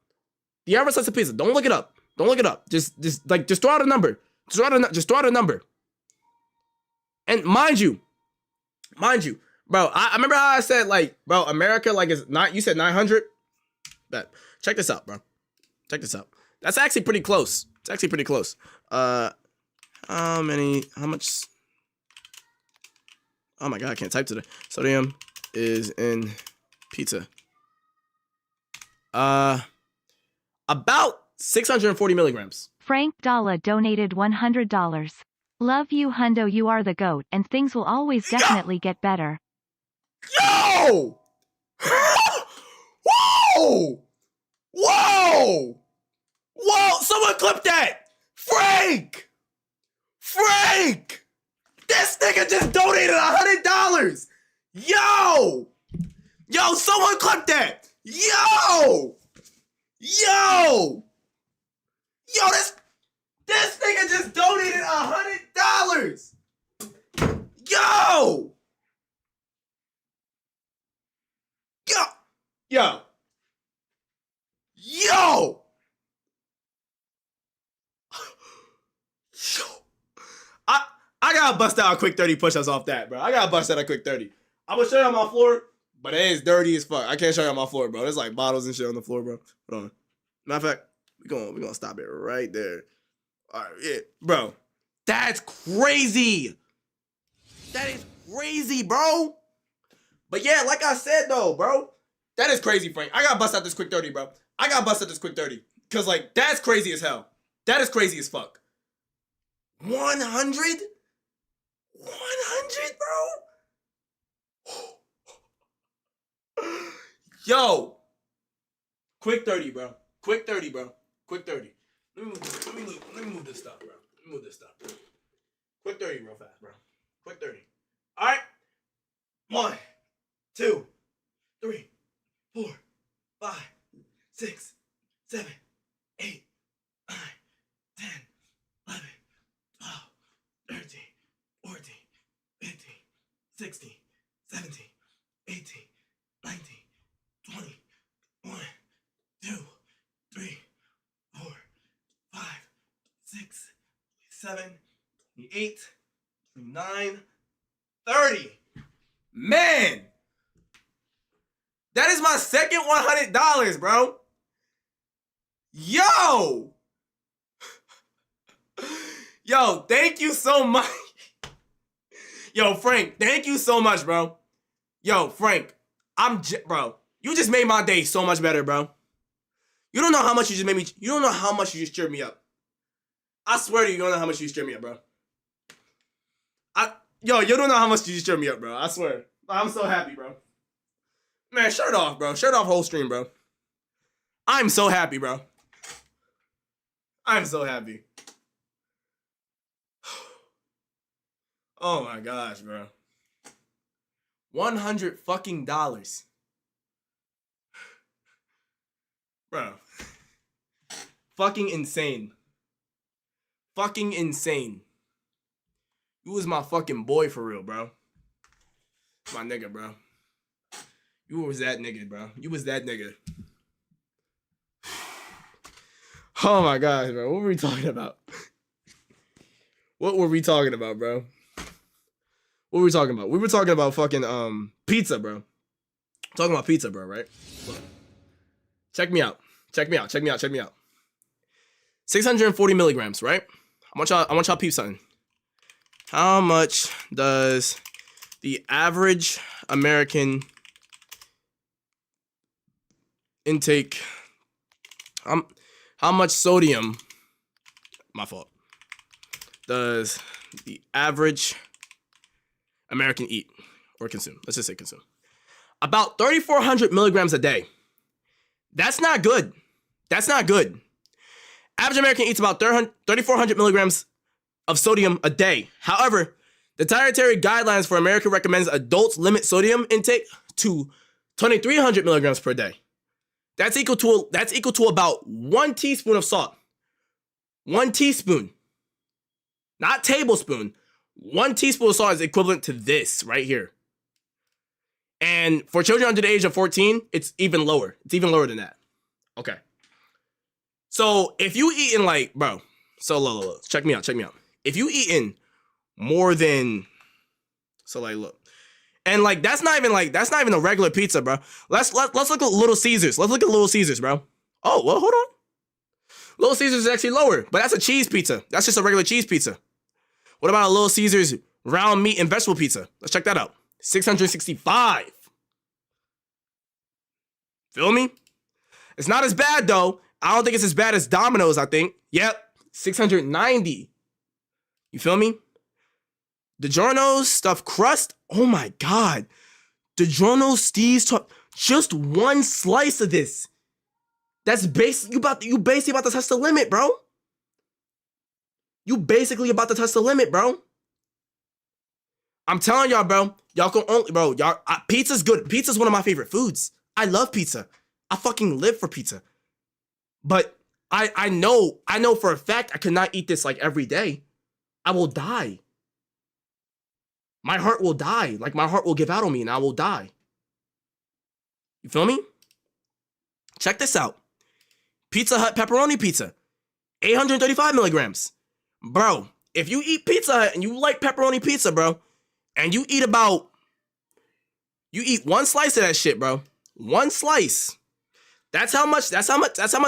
The average slice of pizza. Don't look it up. Don't look it up. Just throw out a number. Just throw out a number. And mind you, bro, I remember how I said, like, bro, America, like, is not, you said 900? Bet. Check this out, bro. Check this out. That's actually pretty close. It's actually pretty close. How much? Oh my God, I can't type today. Sodium is in pizza. About 640 milligrams. Frank Dalla donated $100. Love you, Hundo. You are the GOAT, and things will always definitely get better. Yo! Whoa! Whoa! Whoa! Someone clip that! Frank! Frank! This nigga just donated $100! Yo! Yo, someone clip that! Yo! Yo! Yo, this nigga just donated $100! Yo! Yo! Yo! Yo! Yo! I gotta bust out a quick 30 push-ups off that, bro. I gotta bust out a quick 30. I'm gonna show you on my floor, but it is dirty as fuck. I can't show you on my floor, bro. There's like bottles and shit on the floor, bro. Hold on. Matter of fact, we're gonna stop it right there. All right, yeah, bro. That's crazy. That is crazy, bro. But yeah, like I said though, bro, that is crazy, Frank. I gotta bust out this quick 30, bro. I got busted this quick 30. Cause like that's crazy as hell. That is crazy as fuck. 100? 100, bro? Yo. Quick 30, bro. Quick 30, bro. Quick 30. Let me move this stuff, bro. Let me move this stuff. Quick 30 real fast, bro. Quick 30. Alright. 1, 2, 3, 4, 5, 6, 7, 8, 9, 10, 11, 12, 13, 14, 15, 16, 17, 18, 19, 20, 1, 2, 3, 4, 5, 6, 7, 8, 9, 30. Man! That is my second $100, bro. Yo! Yo, thank you so much. Yo, Frank, thank you so much, bro. Yo, Frank, bro, you just made my day so much better, bro. You don't know how much you just made me, you don't know how much you just cheered me up. I swear to you, you don't know how much you just cheered me up, bro. Yo, you don't know how much you just cheered me up, bro. I swear. I'm so happy, bro. Man, shirt off, bro. Shirt off whole stream, bro. I'm so happy, bro. I'm so happy. Oh my gosh, bro. $100 fucking dollars. Bro. Fucking insane. Fucking insane. You was my fucking boy for real, bro. My nigga, bro. You was that nigga, bro. You was that nigga. Oh my gosh, bro. What were we talking about? What were we talking about, bro? What were we talking about? We were talking about fucking pizza, bro. Talking about pizza, bro, right? Look. Check me out. Check me out. Check me out. Check me out. 640 milligrams, right? I want y'all peep something. How much does the average American intake, how much sodium, my fault, does the average American eat or consume? Let's just say consume. About 3,400 milligrams a day. That's not good. That's not good. Average American eats about 3,400 milligrams of sodium a day. However, the dietary guidelines for America recommends adults limit sodium intake to 2,300 milligrams per day. That's equal to about 1 teaspoon of salt. 1 teaspoon. Not tablespoon. 1 teaspoon of salt is equivalent to this right here. And for children under the age of 14, it's even lower. It's even lower than that. Okay. So if you eating like, bro, so look, check me out. If you eating more than, so like, look, and like that's not even a regular pizza, bro. Let's look at Little Caesars. Let's look at Little Caesars, bro. Oh, well, hold on. Little Caesars is actually lower, but that's a cheese pizza. That's just a regular cheese pizza. What about a Little Caesars round meat and vegetable pizza? Let's check that out. 665. Feel me? It's not as bad though. I don't think it's as bad as Domino's, I think. Yep, 690. You feel me? DiGiorno's stuffed crust. Oh my God. DiGiorno's Steve's just 1 slice of this. That's basically you basically about to touch the limit, bro. You basically about to touch the limit, bro. I'm telling y'all, bro. Y'all can only, bro. Y'all, pizza's good. Pizza's one of my favorite foods. I love pizza. I fucking live for pizza. But I know for a fact I could not eat this like every day. I will die. My heart will die. Like my heart will give out on me and I will die. You feel me? Check this out. Pizza Hut pepperoni pizza. 835 milligrams. Bro, if you eat Pizza Hut and you like pepperoni pizza, bro, and you eat 1 slice of that shit, bro. 1 slice. That's how much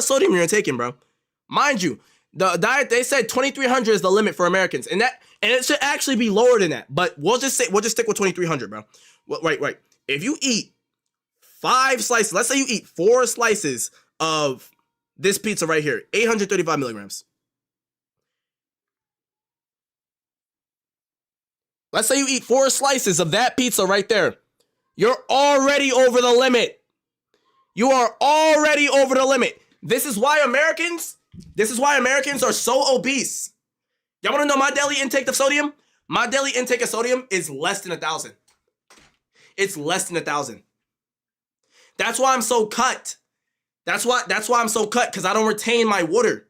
sodium you're taking, bro. Mind you, the diet, they said 2,300 is the limit for Americans. And it should actually be lower than that. But we'll just stick with 2,300, bro. Right. If you eat 5 slices, let's say you eat 4 slices of this pizza right here, 835 milligrams. Let's say you eat 4 slices of that pizza right there. You're already over the limit. You are already over the limit. This is why Americans are so obese. Y'all want to know my daily intake of sodium? My daily intake of sodium is less than 1,000. It's less than 1,000. That's why I'm so cut. That's why I'm so cut, because I don't retain my water.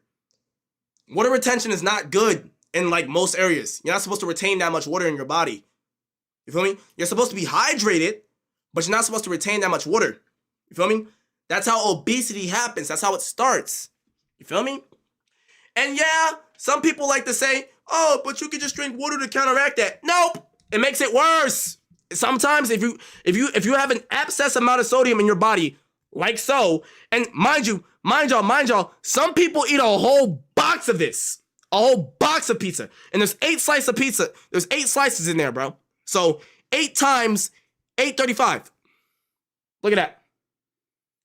Water retention is not good in like most areas. You're not supposed to retain that much water in your body. You feel me? You're supposed to be hydrated, but you're not supposed to retain that much water. You feel me? That's how obesity happens. That's how it starts. You feel me? And yeah, some people like to say, oh, but you can just drink water to counteract that. Nope. It makes it worse. Sometimes if you have an excess amount of sodium in your body, like so, and mind y'all, some people eat a whole box of this. A whole box of pizza. And there's 8 slices of pizza. There's 8 slices in there, bro. So 8 times 835. Look at that.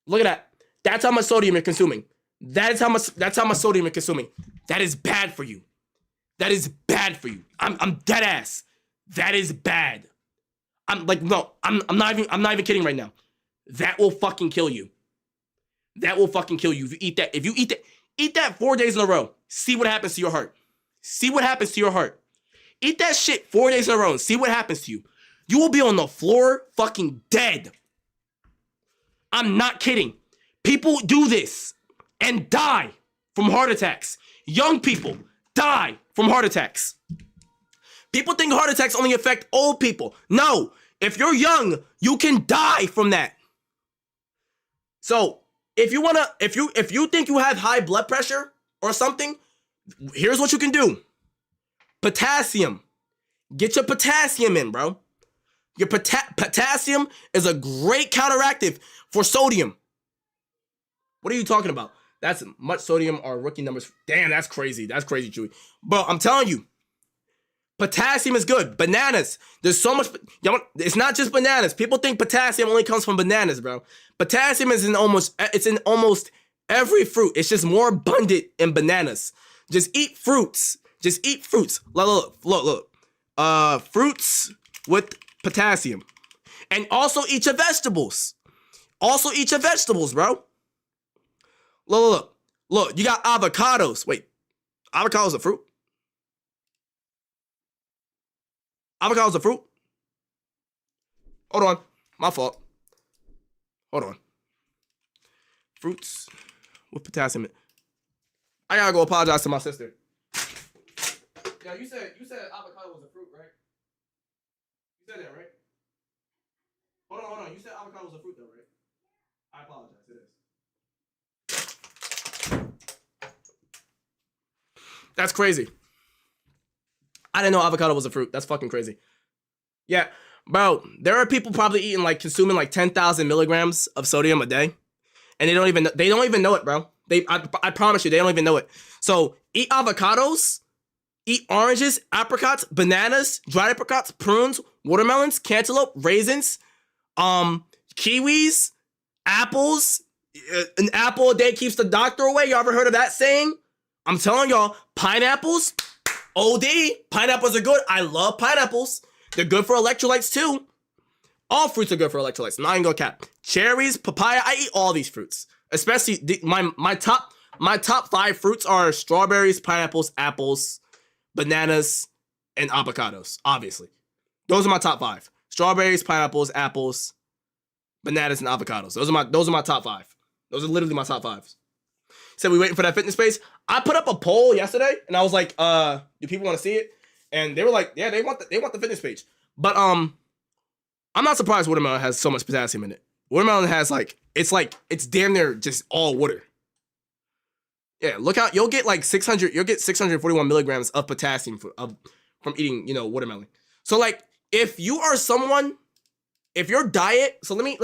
Look at that. That's how much sodium you're consuming. That's how much sodium you're consuming. That is bad for you. That is bad for you. I'm dead ass. That is bad. I'm not even kidding right now. That will fucking kill you. That will fucking kill you if you eat that 4 days in a row. See what happens to your heart. See what happens to your heart. Eat that shit 4 days in a row and see what happens to you. You will be on the floor fucking dead. I'm not kidding. People do this and die from heart attacks. Young people die from heart attacks. People think heart attacks only affect old people. No, if you're young, you can die from that. So if you think you have high blood pressure or something, here's what you can do. Potassium. Get your potassium in, bro. Your potassium is a great counteractive for sodium. What are you talking about? That's much sodium are rookie numbers. Damn, that's crazy. That's crazy, Chewy. Bro, I'm telling you, potassium is good. Bananas. There's so much. It's not just bananas. People think potassium only comes from bananas, bro. Potassium is in almost every fruit. It's just more abundant in bananas. Just eat fruits. Just eat fruits. Look. Fruits with potassium. And also eat your vegetables. Also eat your vegetables, bro. Look, you got avocados. Wait, avocados a fruit? Avocados a fruit? Hold on, my fault. Hold on. Fruits with potassium. I gotta go apologize to my sister. Yeah, you said avocado was a fruit, right? You said that, right? Hold on. You said avocado was a fruit, though, right? I apologize. It is. That's crazy. I didn't know avocado was a fruit. That's fucking crazy. Yeah, bro, there are people probably consuming like 10,000 milligrams of sodium a day, and they don't even know it, bro. I promise you, they don't even know it. So eat avocados, eat oranges, apricots, bananas, dried apricots, prunes, watermelons, cantaloupe, raisins, kiwis, apples. An apple a day keeps the doctor away. You ever heard of that saying? I'm telling y'all, pineapples, OD. Pineapples are good. I love pineapples. They're good for electrolytes too. All fruits are good for electrolytes. I'm not even gonna cap. Cherries, papaya. I eat all these fruits. Especially my top 5 fruits are strawberries, pineapples, apples, bananas, and avocados. Obviously, those are my top 5. Strawberries, pineapples, apples, bananas, and avocados. Those are my top 5. Those are literally my top 5s. Said we waiting for that fitness page. I put up a poll yesterday, and I was like, "Do people want to see it?" And they were like, "Yeah, they want the fitness page." But I'm not surprised watermelon has so much potassium in it. Watermelon has it's damn near just all water. Yeah, look out! You'll get 641 milligrams of potassium from eating watermelon. So if your diet, so let me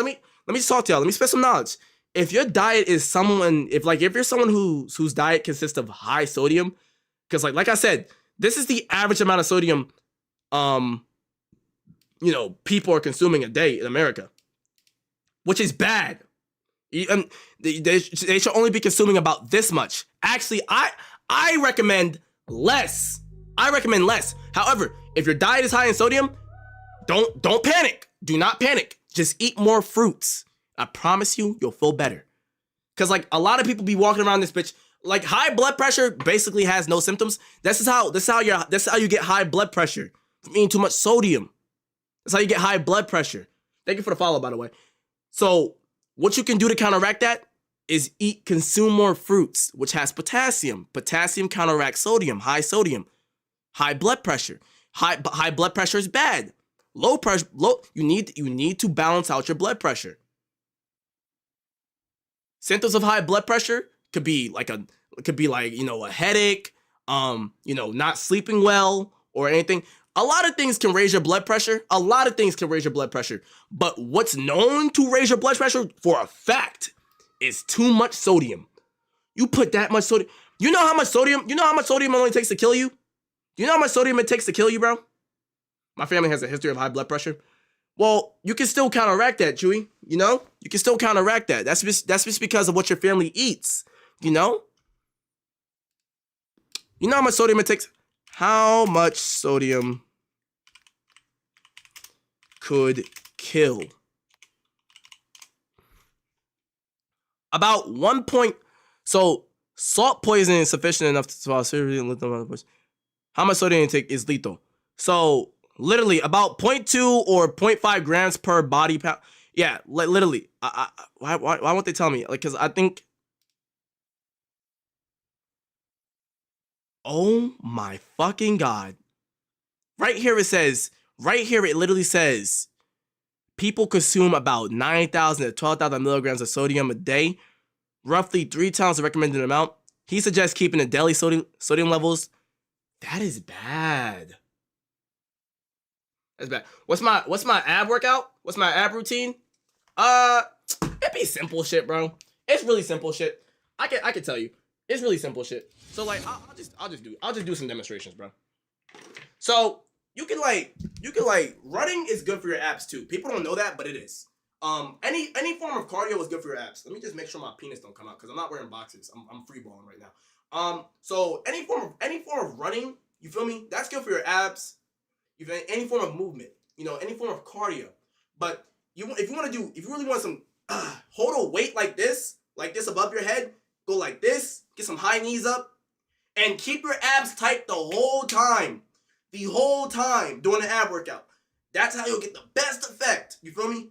just talk to y'all. Let me spread some knowledge. If your diet is if you're someone whose diet consists of high sodium, because like I said, this is the average amount of sodium people are consuming a day in America, which is bad. They should only be consuming about this much. Actually, I recommend less. I recommend less. However, if your diet is high in sodium, don't panic. Do not panic. Just eat more fruits. I promise you, you'll feel better. Cause like a lot of people be walking around this bitch like high blood pressure basically has no symptoms. This is how you get high blood pressure from eating too much sodium. That's how you get high blood pressure. Thank you for the follow, by the way. So what you can do to counteract that is consume more fruits, which has potassium. Potassium counteracts sodium, high blood pressure. High blood pressure is bad. Low pressure, you need to balance out your blood pressure. Symptoms of high blood pressure could be like a headache, not sleeping well or anything. A lot of things can raise your blood pressure. But what's known to raise your blood pressure for a fact is too much sodium. You put that much sodium. You know how much sodium it only takes to kill you? You know how much sodium it takes to kill you, bro? My family has a history of high blood pressure. Well, you can still counteract that, Chewy. You know? You can still counteract that. That's just because of what your family eats. You know? You know how much sodium it takes? How much sodium could kill? About 1 point. So salt poisoning is sufficient enough to swallow seriously and lethal. How much sodium intake is lethal? So literally about 0.2 or 0.5 grams per body pound. Yeah, literally. Why won't they tell me? Like, cause I think. Oh my fucking god! Right here it literally says, people consume about 9,000 to 12,000 milligrams of sodium a day, roughly 3 times the recommended amount. He suggests keeping the daily sodium levels. That is bad. That's bad. What's my ab workout? What's my ab routine? It be simple shit, bro. It's really simple shit. I can tell you. It's really simple shit. So like I'll just do some demonstrations, bro. So you can running is good for your abs too. People don't know that, but it is. Any form of cardio is good for your abs. Let me just make sure my penis don't come out because I'm not wearing boxes. I'm free balling right now. So any form of running, you feel me? That's good for your abs. Any form of movement, any form of cardio. But if you really want some hold a weight like this above your head, go like this, get some high knees up, and keep your abs tight the whole time doing the ab workout. That's how you'll get the best effect. You feel me?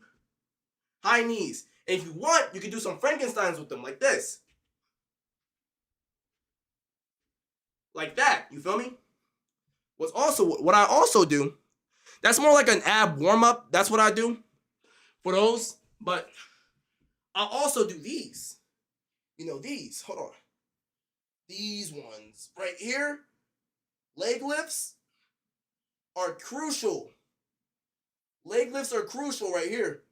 High knees. And if you want, you can do some Frankensteins with them like this. Like that. You feel me? What I also do, that's more like an ab warm-up. That's what I do for those. But I also do these. These. Hold on. These ones right here. Leg lifts are crucial. Leg lifts are crucial right here.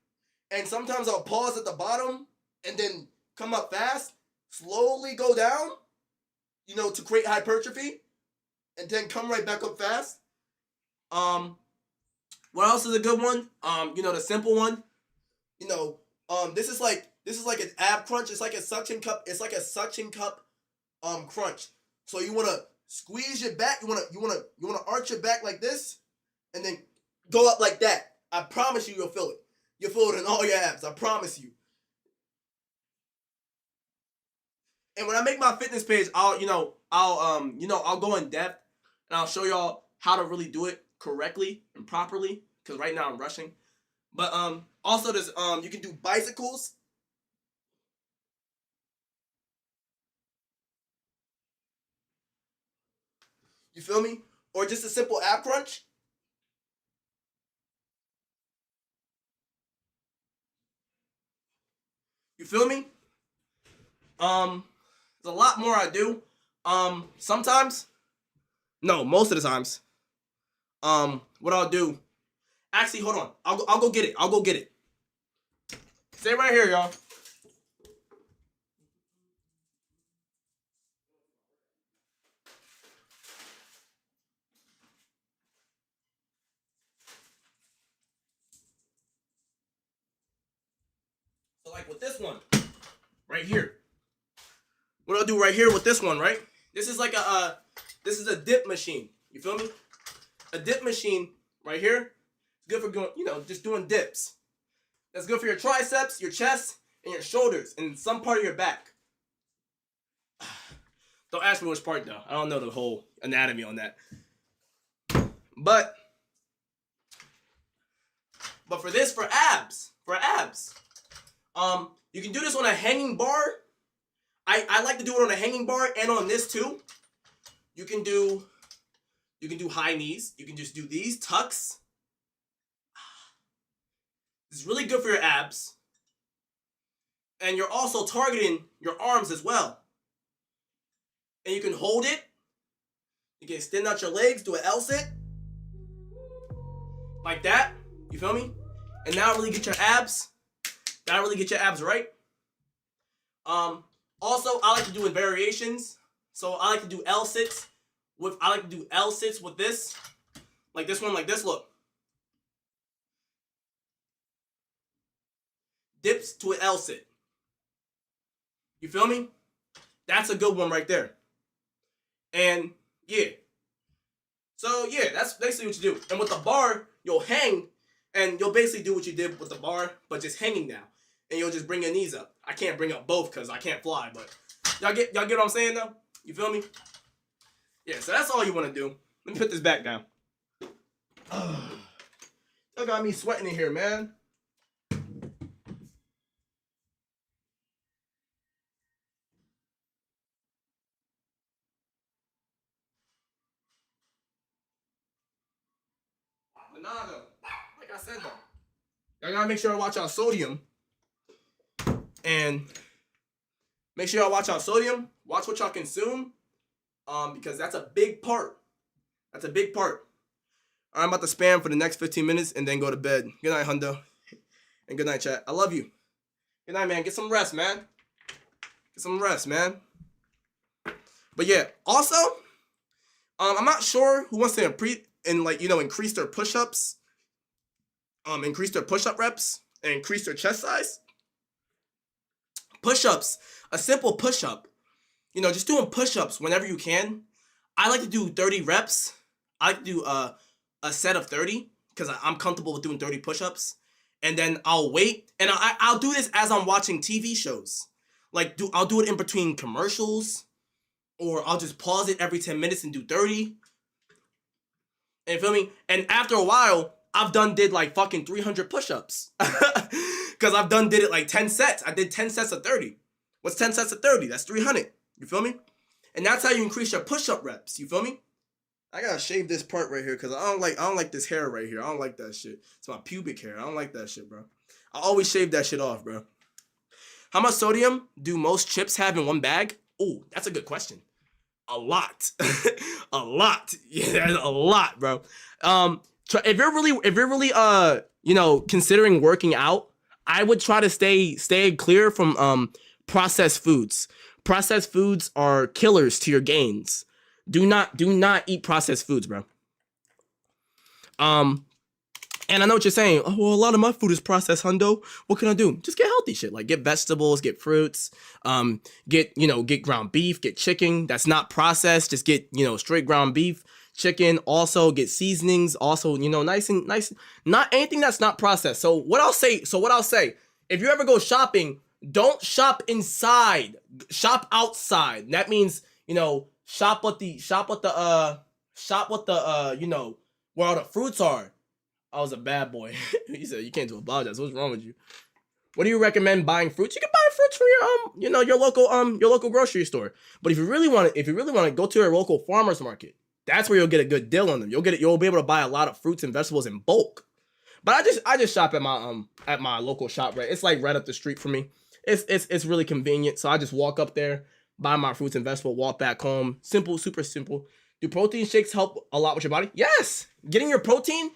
And sometimes I'll pause at the bottom and then come up fast, slowly go down, to create hypertrophy, and then come right back up fast. What else is a good one? The simple one. This is like an ab crunch. It's like a suction cup. Crunch. So you wanna squeeze your back. You wanna arch your back like this, and then go up like that. I promise you, you'll feel it. You'll feel it in all your abs. I promise you. And when I make my fitness page, I'll go in depth and I'll show y'all how to really do it correctly and properly. Cause right now I'm rushing. But also there's you can do bicycles. You feel me? Or just a simple ab crunch. You feel me? There's a lot more I do. Sometimes, no, most of the times. What I'll do. Actually, hold on. I'll go get it. Stay right here, y'all. So like with this one, right here. What I'll do right here with this one, right? This is like this is a dip machine. You feel me? A dip machine right here. It's good for going, just doing dips. That's good for your triceps, your chest, and your shoulders, and some part of your back. Don't ask me which part though. I don't know the whole anatomy on that. But for abs, you can do this on a hanging bar. I like to do it on a hanging bar and on this too. You can do high knees. You can just do these tucks. This is really good for your abs. And you're also targeting your arms as well. And you can hold it. You can extend out your legs, do an L sit. Like that. You feel me? And now really get your abs. That'll really get your abs right. Also, I like to do in variations. So I like to do L sits with this. Like this one, like this, look. Dips to an L sit. You feel me? That's a good one right there. And yeah. So yeah, that's basically what you do. And with the bar, you'll hang and you'll basically do what you did with the bar, but just hanging now. And you'll just bring your knees up. I can't bring up both because I can't fly, but y'all get what I'm saying though? You feel me? Yeah, so that's all you want to do. Let me put this back down. Y'all got me sweating in here, man. But nah, though, like I said though, y'all gotta make sure to watch out sodium. And make sure y'all watch out sodium. Watch what y'all consume. Because that's a big part. That's a big part. I'm about to spam for the next 15 minutes and then go to bed. Good night, Hundo. And good night, chat. I love you. Good night, man. Get some rest, man. Get some rest, man. But yeah, also, I'm not sure who wants to increase their push-ups. Increase their push-up reps and increase their chest size. Push-ups, a simple push-up, just doing push-ups whenever you can. I like to do 30 reps. I like to do a set of 30 because I'm comfortable with doing 30 push-ups. And then I'll wait, and I'll do this as I'm watching TV shows. I'll do it in between commercials, or I'll just pause it every 10 minutes and do 30. And you feel me? And after a while, I've did like fucking 300 push-ups. Because I've did it like 10 sets. I did 10 sets of 30. What's 10 sets of 30? That's 300. You feel me? And that's how you increase your push-up reps. You feel me? I gotta shave this part right here because I don't like this hair right here. I don't like that shit. It's my pubic hair. I don't like that shit, bro. I always shave that shit off, bro. How much sodium do most chips have in one bag? Oh, that's a good question. A lot. A lot. Yeah, a lot, bro. If you're really considering working out, I would try to stay clear from processed foods. Processed foods are killers to your gains. Do not eat processed foods, bro. And I know what you're saying. Oh, well, a lot of my food is processed, Hundo. What can I do? Just get healthy shit. Like get vegetables, get fruits, get ground beef, get chicken that's not processed. Just get, straight ground beef, chicken. Also get seasonings. Also, nice, not anything that's not processed. So what I'll say, if you ever go shopping, don't shop inside. Shop outside. That means, shop with the where all the fruits are. I was a bad boy. He said you can't do apologize. What's wrong with you? What do you recommend buying fruits? You can buy fruits from your local grocery store. But if you really want to go to a local farmer's market, that's where you'll get a good deal on them. You'll be able to buy a lot of fruits and vegetables in bulk. But I just shop at my local shop, right? It's like right up the street from me. It's really convenient. So I just walk up there, buy my fruits and vegetables, walk back home. Simple, super simple. Do protein shakes help a lot with your body? Yes. Getting your protein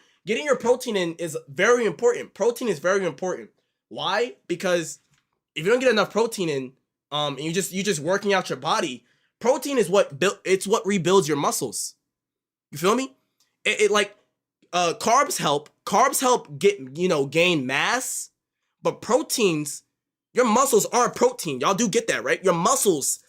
in is very important. Protein is very important. Why? Because if you don't get enough protein in, and you just working out your body, protein is what rebuilds your muscles. You feel me? Carbs help. Carbs help gain mass, but proteins Your muscles are protein. Y'all do get that, right? Your muscles,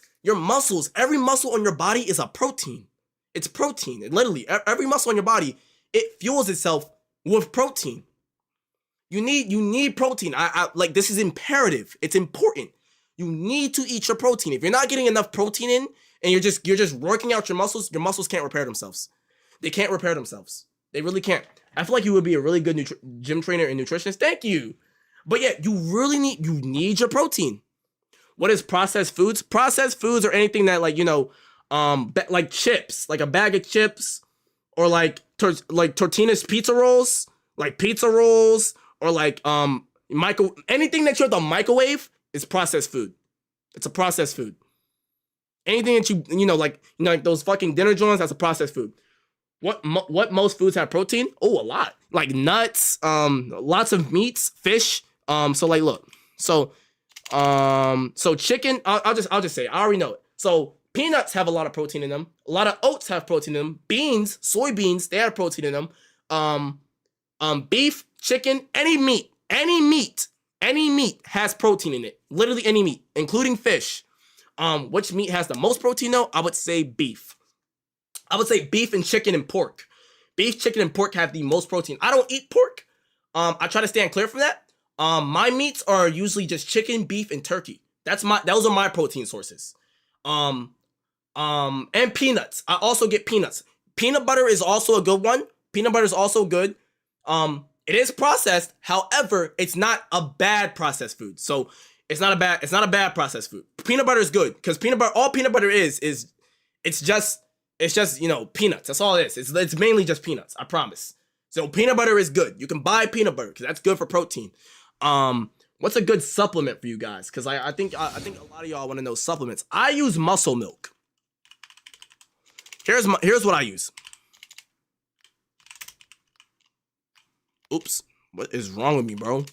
every muscle on your body is a protein. It's protein. It literally, every muscle on your body, it fuels itself with protein. You need protein. I like, this is imperative. It's important. You need to eat your protein. If you're not getting enough protein in and you're just working out your muscles can't repair themselves. They can't repair themselves. They really can't. I feel like you would be a really good gym trainer and nutritionist. Thank you. But yeah, you need your protein. What is processed foods? Processed foods are anything that, like, you know, like chips, like a bag of chips, or like Tortina's pizza rolls, like pizza rolls, or like anything that you have to microwave is processed food. It's a processed food. Anything that you know, like those fucking dinner joints, that's a processed food. What most foods have protein? Oh, a lot. Like nuts, lots of meats, fish. So like, look, so chicken. I'll just say, I already know it. So peanuts have a lot of protein in them. A lot of oats have protein in them. Beans, soybeans, they have protein in them. Beef, chicken, any meat has protein in it. Literally any meat, including fish. Which meat has the most protein though? I would say beef. I would say beef and chicken and pork. Beef, chicken, and pork have the most protein. I don't eat pork. I try to stand clear from that. My meats are usually just chicken, beef, and turkey. Those are my protein sources. And peanuts. I also get peanuts. Peanut butter is also a good one. Peanut butter is also good. It is processed. However, it's not a bad processed food. So it's not a bad processed food. Peanut butter is good because all peanut butter is it's just, you know, peanuts. That's all it is. It's mainly just peanuts. I promise. So peanut butter is good. You can buy peanut butter because that's good for protein. What's a good supplement for you guys? Because I think a lot of y'all want to know supplements. I use muscle milk. Here's what I use. Oops. What is wrong with me, bro?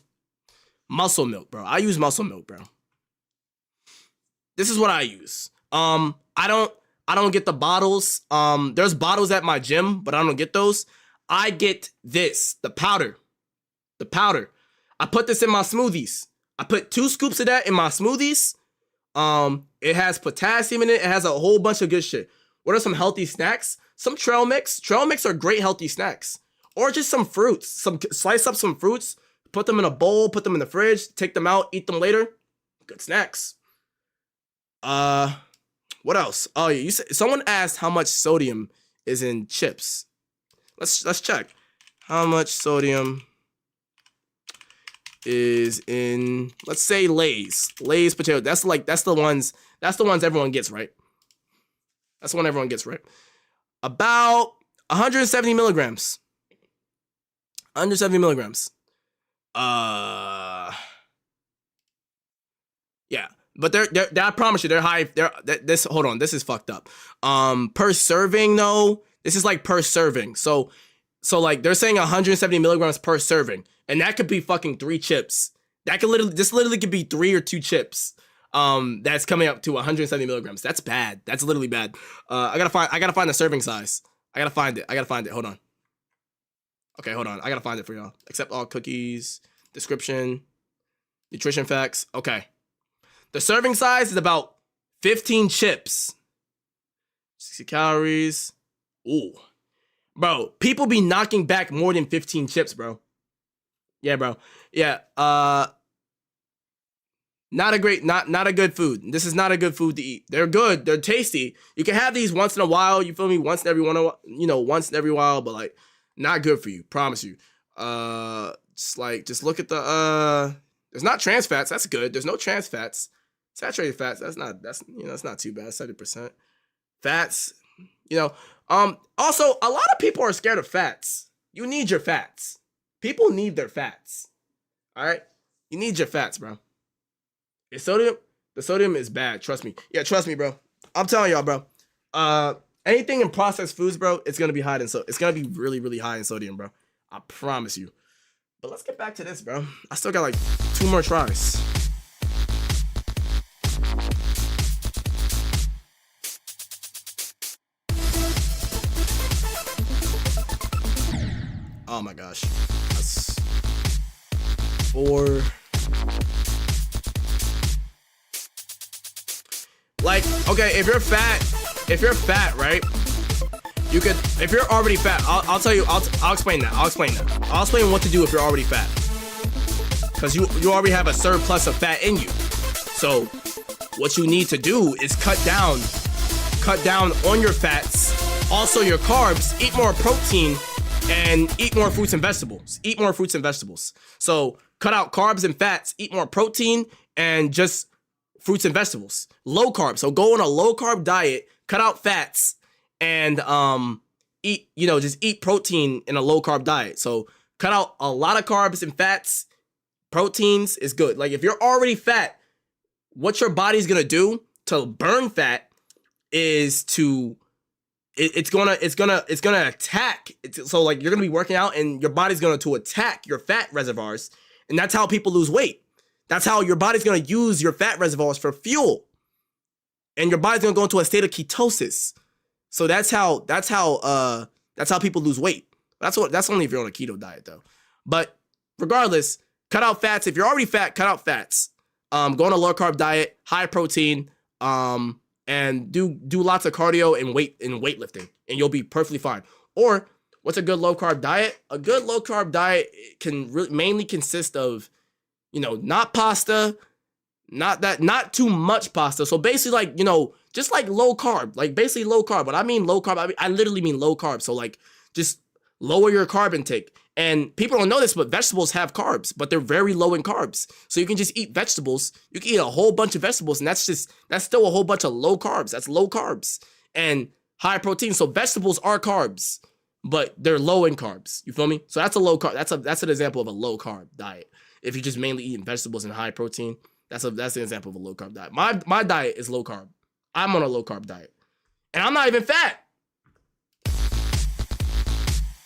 Muscle milk, bro. I use muscle milk, bro. This is what I use. I don't get the bottles. There's bottles at my gym, but I don't get those. I get this, the powder. The powder. I put this in my smoothies. I put 2 scoops of that in my smoothies. It has potassium in it. It has a whole bunch of good shit. What are some healthy snacks? Some trail mix. Trail mix are great healthy snacks. Or just some fruits. Slice up some fruits, put them in a bowl, put them in the fridge, take them out, eat them later. Good snacks. What else? Oh, yeah, someone asked how much sodium is in chips. Let's check. How much sodium is in, let's say, Lay's potato. That's the ones everyone gets, right? That's the one everyone gets, right? About 170 milligrams. 170 milligrams. Yeah. But they're I promise you, they're high. Hold on, this is fucked up. Per serving though, this is like per serving. So like they're saying 170 milligrams per serving, and that could be fucking 3 chips. This literally could be 3 or 2 chips. That's coming up to 170 milligrams. That's bad. That's literally bad. I gotta find the serving size. I gotta find it. Hold on. Okay, hold on. I gotta find it for y'all. Accept all cookies. Description. Nutrition facts. Okay. The serving size is about 15 chips. 60 calories. Ooh. Bro, people be knocking back more than 15 chips, bro. Yeah, bro. Yeah. Not a good food. This is not a good food to eat. They're good. They're tasty. You can have these once in a while. You feel me? Once in every while, but like not good for you. Promise you. Just look at the there's not trans fats. That's good. There's no trans fats. Saturated fats, that's not too bad. 70%. Fats, also a lot of people are scared of fats. You need your fats. People need their fats. All right? You need your fats, bro. The sodium is bad, trust me. Yeah, trust me, bro. I'm telling y'all, bro. Anything in processed foods, bro, it's gonna be high in it's gonna be really, really high in sodium, bro. I promise you. But let's get back to this, bro. I still got like 2 more tries. Oh my gosh. That's 4. Like, okay, if you're fat, right? You could, if you're already fat, I'll tell you, I'll explain that. I'll explain what to do if you're already fat. Because you already have a surplus of fat in you. So what you need to do is cut down on your fats, also your carbs, eat more protein, and eat more fruits and vegetables. So cut out carbs and fats, eat more protein, and just fruits and vegetables. Low carb. So go on a low carb diet, cut out fats, and just eat protein in a low carb diet. So cut out a lot of carbs and fats. Proteins is good. Like if you're already fat, what your body's gonna do to burn fat is it's gonna attack. So like you're gonna be working out and your body's gonna attack your fat reservoirs, and that's how people lose weight. That's how your body's gonna use your fat reservoirs for fuel, and your body's gonna go into a state of ketosis. So that's how people lose weight. That's only if you're on a keto diet though. But regardless, cut out fats. If you're already fat, cut out fats. Go on a low carb diet, high protein, and do lots of cardio and weightlifting, and you'll be perfectly fine. Or what's a good low carb diet? A good low carb diet can mainly consist of, not pasta, not too much pasta. So basically, like, just like low carb, like basically low carb. When I mean low carb, I literally mean low carb. So like just lower your carb intake. And people don't know this, but vegetables have carbs, but they're very low in carbs. So you can just eat vegetables. You can eat a whole bunch of vegetables, and that's still a whole bunch of low carbs. That's low carbs and high protein. So vegetables are carbs, but they're low in carbs. You feel me? So that's a low carb. That's an example of a low carb diet. If you're just mainly eating vegetables and high protein, that's an example of a low carb diet. My diet is low carb. I'm on a low carb diet, and I'm not even fat.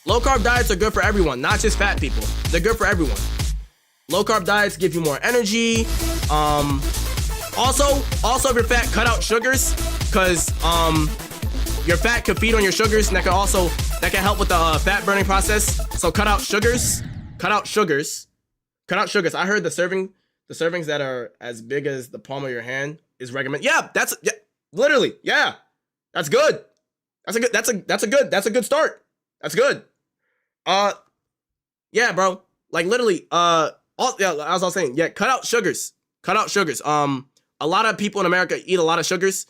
Low carb diets are good for everyone, not just fat people. They're good for everyone. Low carb diets give you more energy. Also, if you're fat, cut out sugars, because your fat can feed on your sugars, and that can help with the fat burning process. So cut out sugars. I heard the servings that are as big as the palm of your hand is recommended. Yeah, literally, yeah, that's good. That's a good start. That's good. Yeah, bro. Like literally, as I was saying, yeah, cut out sugars. A lot of people in America eat a lot of sugars.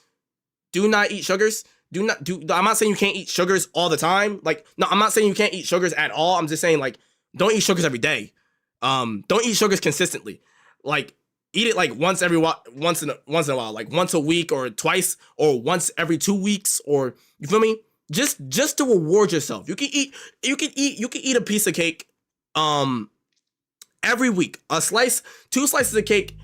Do not eat sugars. I'm not saying you can't eat sugars all the time. Like, no, I'm not saying you can't eat sugars at all. I'm just saying, like, don't eat sugars every day. Don't eat sugars consistently. Like, eat it like once in a while, like once a week or twice or once every 2 weeks, or you feel me? Just to reward yourself. You can eat a piece of cake every week. 2 slices of cake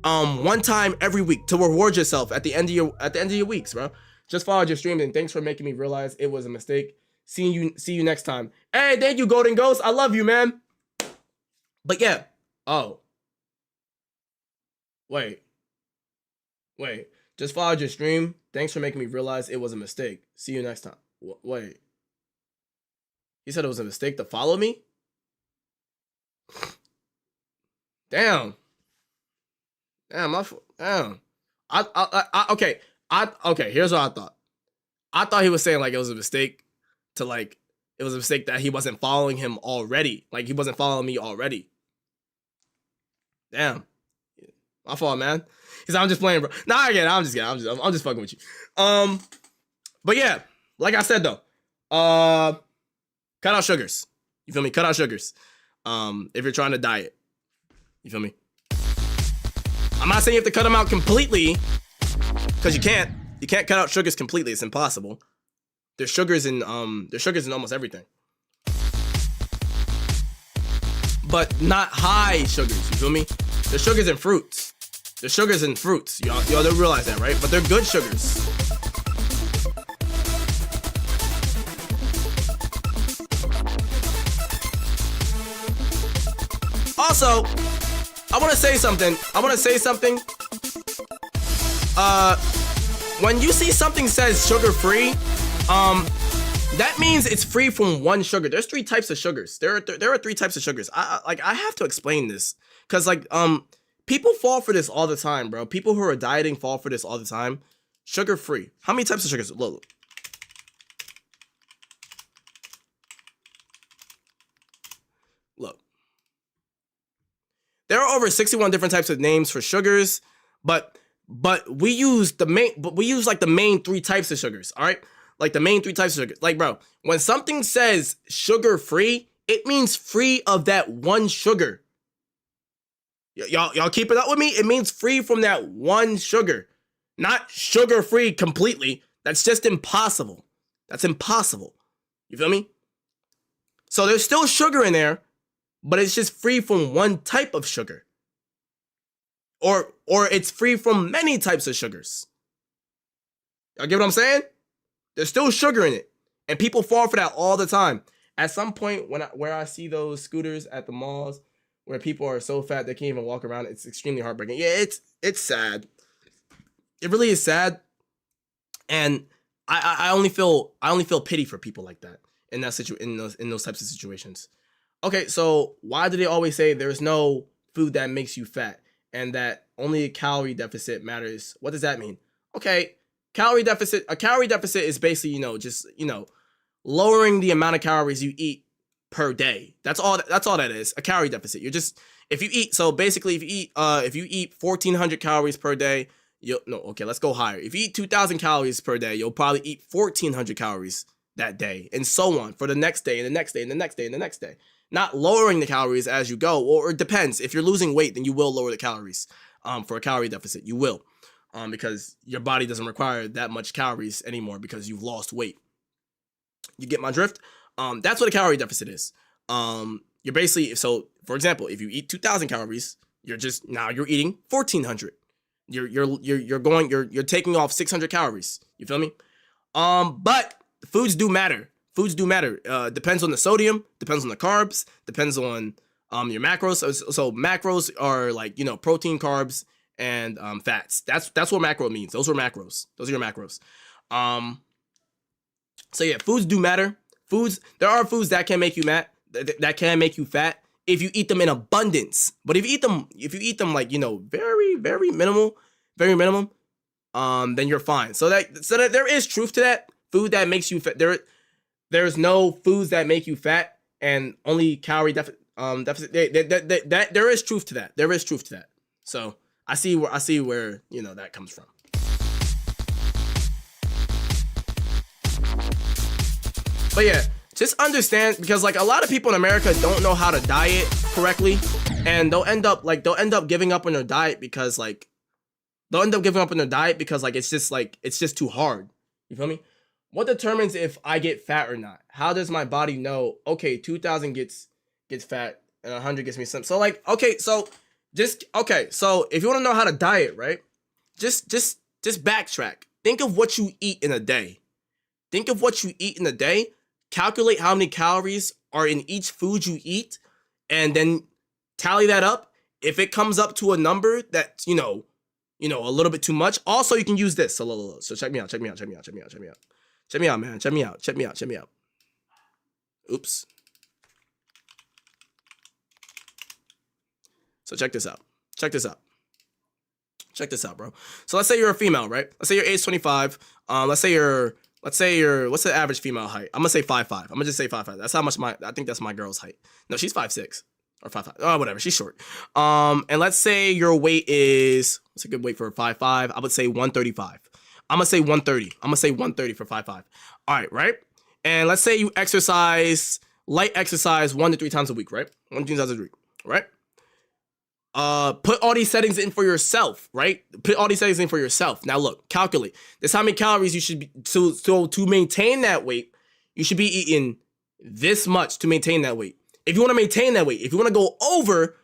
one time every week to reward yourself at the end of your weeks, bro. Just followed your stream, and thanks for making me realize it was a mistake. See you next time. Hey, thank you, Golden Ghost. I love you, man. But yeah. Oh. Wait. Just followed your stream. Thanks for making me realize it was a mistake. See you next time. Wait. He said it was a mistake to follow me? Damn. Damn. Okay. Here's what I thought. I thought he was saying like it was a mistake to like, it was a mistake that he wasn't following him already. Like he wasn't following me already. Damn. My fault, man. He said, I'm just playing, bro. Nah, I get it. I'm just fucking with you. But yeah, like I said though, cut out sugars. You feel me? Cut out sugars. If you're trying to diet. You feel me? I'm not saying you have to cut them out completely, because you can't. You can't cut out sugars completely. It's impossible. There's sugars in almost everything. But not high sugars, you feel me? There's sugars in fruits. There's sugars in fruits. Y'all don't realize that, right? But they're good sugars. Also, I want to say something. When you see something says sugar-free, that means it's free from one sugar. There's 3 types of sugars. There are 3 types of sugars. I have to explain this, because people fall for this all the time, bro. People who are dieting fall for this all the time. Sugar free. How many types of sugars? Look. Look. There are over 61 different types of names for sugars, but we use like the main 3 types of sugars, all right? Like the main 3 types of sugars. Like, bro, when something says sugar free, it means free of that one sugar. Y'all keep it up with me? It means free from that one sugar. Not sugar free completely. That's just impossible. That's impossible. You feel me? So there's still sugar in there, but it's just free from one type of sugar. Or it's free from many types of sugars. Y'all get what I'm saying? There's still sugar in it. And people fall for that all the time. At some point, where I see those scooters at the malls where people are so fat they can't even walk around, it's extremely heartbreaking. Yeah, it's sad. It really is sad. And I only feel pity for people like that in those types of situations. Okay, so why do they always say there's no food that makes you fat and that only a calorie deficit matters? What does that mean? Okay, a calorie deficit is basically, just, lowering the amount of calories you eat per day. That's all that is. A calorie deficit. If you eat 1,400 calories per day, let's go higher. If you eat 2,000 calories per day, you'll probably eat 1,400 calories that day, and so on for the next day and the next day and the next day and the next day. Not lowering the calories as you go, or it depends. If you're losing weight, then you will lower the calories. For a calorie deficit, you will, because your body doesn't require that much calories anymore because you've lost weight. You get my drift? That's what a calorie deficit is. You're basically, so for example, if you eat 2,000 calories, you're eating 1,400. You're taking off 600 calories. You feel me? But foods do matter. Depends on the sodium, depends on the carbs, depends on your macros. So macros are like, protein, carbs, and fats. That's what macro means. Those are macros. Those are your macros. So yeah, foods do matter. There are foods that can make you fat if you eat them in abundance. But if you eat them like, very, very minimal, then you're fine. So that there is truth to that. Food that makes you fat. There's no foods that make you fat and only calorie deficit. There is truth to that. There is truth to that. So I see where that comes from. But yeah, just understand, because like a lot of people in America don't know how to diet correctly, and they'll end up giving up on their diet because it's just too hard. You feel me? What determines if I get fat or not? How does my body know? Okay, 2,000 gets fat and 100 gets me some. So like, so if you want to know how to diet, right? Just backtrack. Think of what you eat in a day. Calculate how many calories are in each food you eat, and then tally that up. If it comes up to a number that's, a little bit too much, also you can use this. So check me out, man. Check me out. Oops. So check this out, bro. So let's say you're a female, right? Let's say you're age 25. Let's say you're, what's the average female height? I'm gonna say 5'5". I'm gonna just say 5'5". That's how much I think that's my girl's height. No, she's 5'6" or 5'5". Oh, whatever. She's short. And let's say your weight is, what's a good weight for a 5'5"? I would say 135. I'm gonna say 130. I'm gonna say 130 for 5'5". All right, right? And let's say you light exercise 1 to 3 times a week, right? 1 to 3 times a week, right? Put all these settings in for yourself, right? Now look, calculate. This is how many calories you should be, to maintain that weight, you should be eating this much to maintain that weight. If you want to maintain that weight, if you want to go over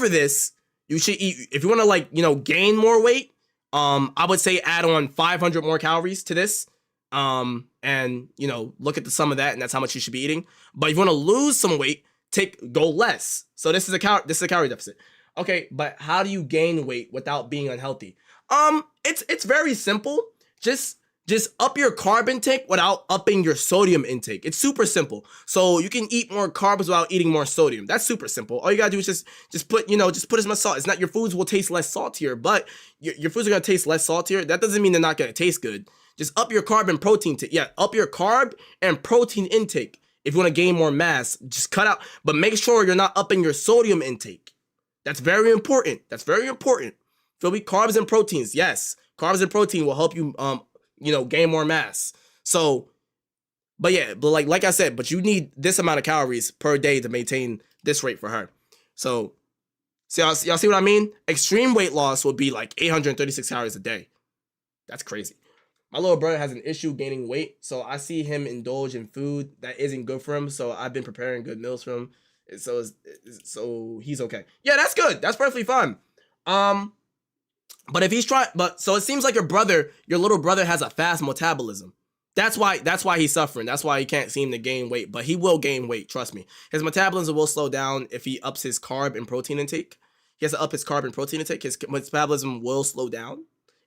this, you should eat, if you want to gain more weight, I would say add on 500 more calories to this. And look at the sum of that, and that's how much you should be eating. But if you want to lose some weight, go less. So this is a calorie deficit. Okay, but how do you gain weight without being unhealthy? It's very simple. Just just up your carb intake without upping your sodium intake. It's super simple. So you can eat more carbs without eating more sodium. That's super simple. All you gotta do is just put, just put as much salt. It's not, your foods will taste less saltier, but your foods are gonna taste less saltier. That doesn't mean they're not gonna taste good. Just up your carb and protein. Up your carb and protein intake. If you wanna gain more mass, just cut out, but make sure you're not upping your sodium intake. That's very important. That's very important. Feel me? Carbs and proteins. Yes, carbs and protein will help you, gain more mass. So, but like I said, but you need this amount of calories per day to maintain this rate for her. So, y'all see what I mean? Extreme weight loss would be like 836 calories a day. That's crazy. My little brother has an issue gaining weight, so I see him indulge in food that isn't good for him. So I've been preparing good meals for him. So he's okay. Yeah, that's good. That's perfectly fine. But if he's trying, so it seems like your little brother has a fast metabolism. That's why he's suffering. That's why he can't seem to gain weight, but he will gain weight. Trust me. His metabolism will slow down if he ups his carb and protein intake. He has to up his carb and protein intake. His metabolism will slow down